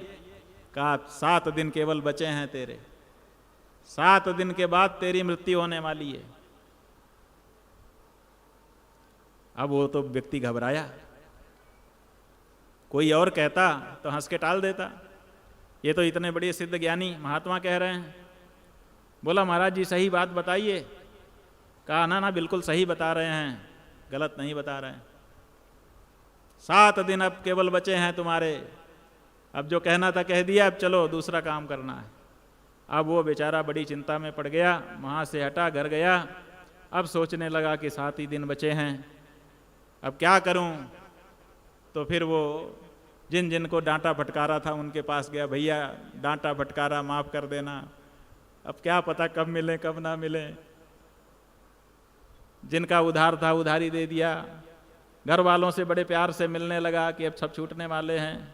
कहा 7 दिन केवल बचे हैं तेरे, 7 दिन के बाद तेरी मृत्यु होने वाली है। अब वो तो व्यक्ति घबराया, कोई और कहता तो हंस के टाल देता, ये तो इतने बड़े सिद्ध ज्ञानी महात्मा कह रहे हैं। बोला महाराज जी सही बात बताइए। कहा ना ना बिल्कुल सही बता रहे हैं, गलत नहीं बता रहे हैं। 7 दिन अब केवल बचे हैं तुम्हारे, अब जो कहना था कह दिया, अब चलो दूसरा काम करना है। अब वो बेचारा बड़ी चिंता में पड़ गया, वहाँ से हटा, घर गया। अब सोचने लगा कि 7 ही दिन बचे हैं, अब क्या करूं। तो फिर वो जिन जिन को डांटा फटकारा था उनके पास गया, भैया डांटा फटकारा माफ़ कर देना, अब क्या पता कब मिले कब ना मिले। जिनका उधार था उधारी दे दिया, घर वालों से बड़े प्यार से मिलने लगा कि अब सब छूटने वाले हैं।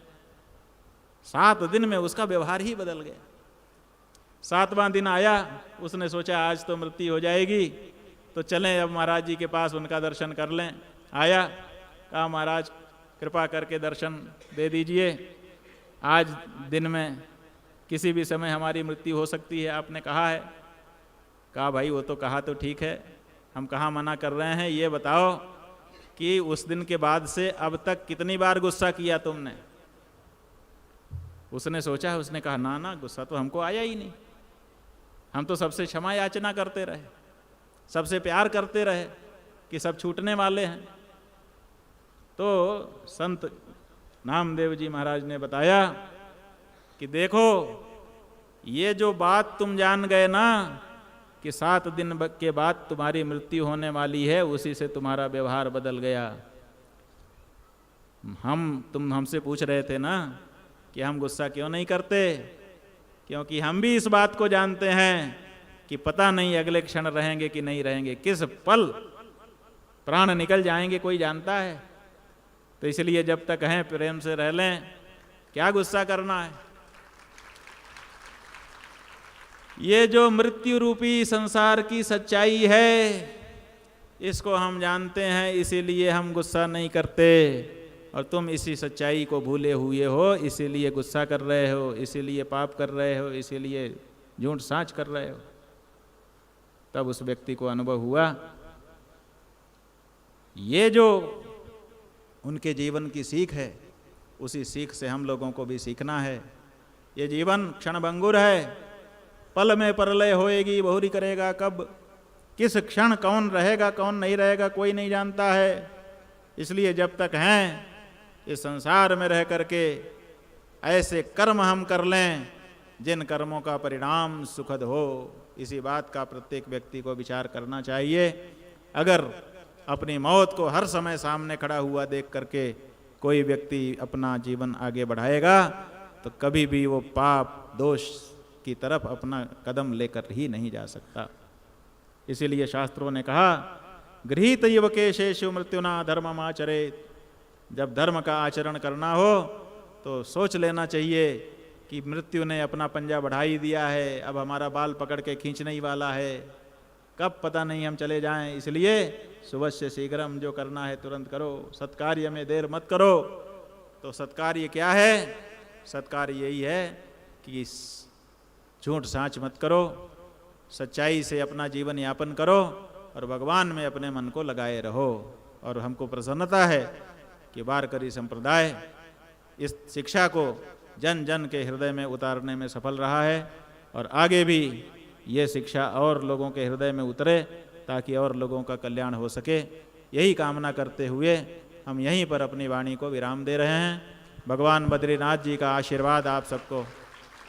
7 दिन में उसका व्यवहार ही बदल गया। 7वां दिन आया, उसने सोचा आज तो मृत्यु हो जाएगी, तो चलें अब महाराज जी के पास, उनका दर्शन कर लें। आया, कहा महाराज कृपा करके दर्शन दे दीजिए, आज दिन में किसी भी समय हमारी मृत्यु हो सकती है, आपने कहा है। कहा भाई वो तो कहा तो ठीक है, हम कहाँ मना कर रहे हैं, ये बताओ कि उस दिन के बाद से अब तक कितनी बार गुस्सा किया तुमने। उसने सोचा, उसने कहा ना ना, गुस्सा तो हमको आया ही नहीं, हम तो सबसे क्षमा याचना करते रहे, सबसे प्यार करते रहे कि सब छूटने वाले हैं। तो संत नामदेव जी महाराज ने बताया कि देखो, ये जो बात तुम जान गए ना कि 7 दिन के बाद तुम्हारी मृत्यु होने वाली है, उसी से तुम्हारा व्यवहार बदल गया। तुम हमसे पूछ रहे थे ना कि हम गुस्सा क्यों नहीं करते, क्योंकि हम भी इस बात को जानते हैं कि पता नहीं अगले क्षण रहेंगे कि नहीं रहेंगे, किस पल प्राण निकल जाएंगे कोई जानता है। तो इसलिए जब तक हैं प्रेम से रह लें, क्या गुस्सा करना है। ये जो मृत्यु रूपी संसार की सच्चाई है, इसको हम जानते हैं, इसीलिए हम गुस्सा नहीं करते। और तुम इसी सच्चाई को भूले हुए हो, इसीलिए गुस्सा कर रहे हो, इसीलिए पाप कर रहे हो, इसीलिए झूठ साँच कर रहे हो। तब उस व्यक्ति को अनुभव हुआ, ये जो उनके जीवन की सीख है, उसी सीख से हम लोगों को भी सीखना है। ये जीवन क्षणभंगुर है, पल में परलय होएगी, बहुरी करेगा कब, किस क्षण कौन रहेगा कौन नहीं रहेगा कोई नहीं जानता है। इसलिए जब तक हैं इस संसार में रह करके ऐसे कर्म हम कर लें जिन कर्मों का परिणाम सुखद हो। इसी बात का प्रत्येक व्यक्ति को विचार करना चाहिए। अगर अपनी मौत को हर समय सामने खड़ा हुआ देख करके कोई व्यक्ति अपना जीवन आगे बढ़ाएगा तो कभी भी वो पाप दोष की तरफ अपना कदम लेकर ही नहीं जा सकता। इसीलिए शास्त्रों ने कहा, गृहीत युवकेशेषु मृत्युना धर्ममाचरेत्। जब धर्म का आचरण करना हो तो सोच लेना चाहिए कि मृत्यु ने अपना पंजा बढ़ा ही दिया है, अब हमारा बाल पकड़ के खींचने ही वाला है, कब पता नहीं हम चले जाएं। इसलिए सुबह से शीघ्रम, जो करना है तुरंत करो, सत्कार्य में देर मत करो। तो सत्कार्य क्या है? सत्कार्य यही है कि झूठ साँच मत करो, सच्चाई से अपना जीवन यापन करो और भगवान में अपने मन को लगाए रहो। और हमको प्रसन्नता है कि वारकरी संप्रदाय इस शिक्षा को जन जन के हृदय में उतारने में सफल रहा है और आगे भी ये शिक्षा और लोगों के हृदय में उतरे ताकि और लोगों का कल्याण हो सके। यही कामना करते हुए हम यहीं पर अपनी वाणी को विराम दे रहे हैं। भगवान बद्रीनाथ जी का आशीर्वाद आप सबको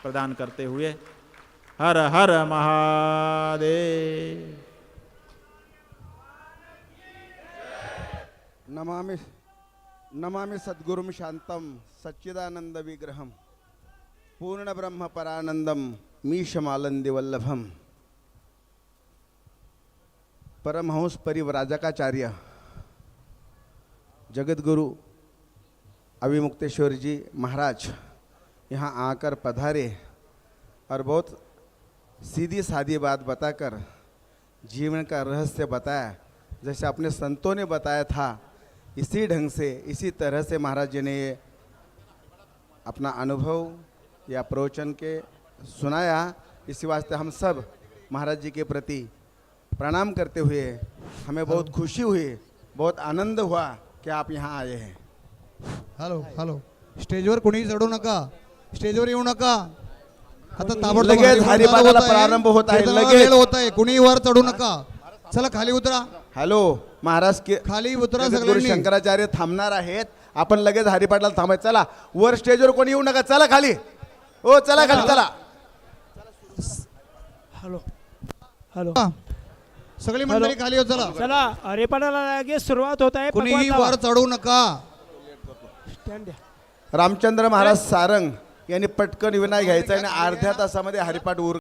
प्रदान करते हुए हर हर महादेव। नमामि सद्गुरुं शांतं सच्चिदानंद विग्रहं पूर्ण ब्रह्म परानंदम मीशमालंदी वल्लभम। परमहंस परिव्राजकाचार्य जगतगुरु अभिमुक्तेश्वर जी महाराज यहाँ आकर पधारे और बहुत सीधी सादी बात बताकर जीवन का रहस्य बताया। जैसे अपने संतों ने बताया था, इसी ढंग से, इसी तरह से महाराज जी ने अपना अनुभव या प्रवचन के सुनाया। इसी वास्ते हम सब महाराज जी के प्रति प्रणाम करते हुए हमें बहुत खुशी हुई, बहुत आनंद हुआ कि आप यहाँ आए हैं। हॅलो हॅलो, स्टेजवर कोणी चढू नका, स्टेजवर येऊ नका। आता लगेच हरिपाठाला प्रारंभ होत आहे, लगेच होत आहे, कुणी वर चढू नका, चला खाली उतरा। हॅलो, महाराज के खाली उतरा गुरु सगळ्यांनी। शंकराचार्य थांबणार आहेत, आपण लगेच हरिपाठाला थांबायचं। चला वर स्टेजवर कोणी येऊ नका, चला खाली, ओ चला खाली चला। हॅलो हॅलो, सगळी मंडळी खाली हो, चला। चला हरिपाठाला लगेच सुरुवात होत आहे। कुणीही वर चढू नका। स्टँड द्या। रामचंद्र महाराज सारंग यांनी पटकन विनाय घ्यायचा आणि अर्ध्या तासामध्ये हरिपाठ उर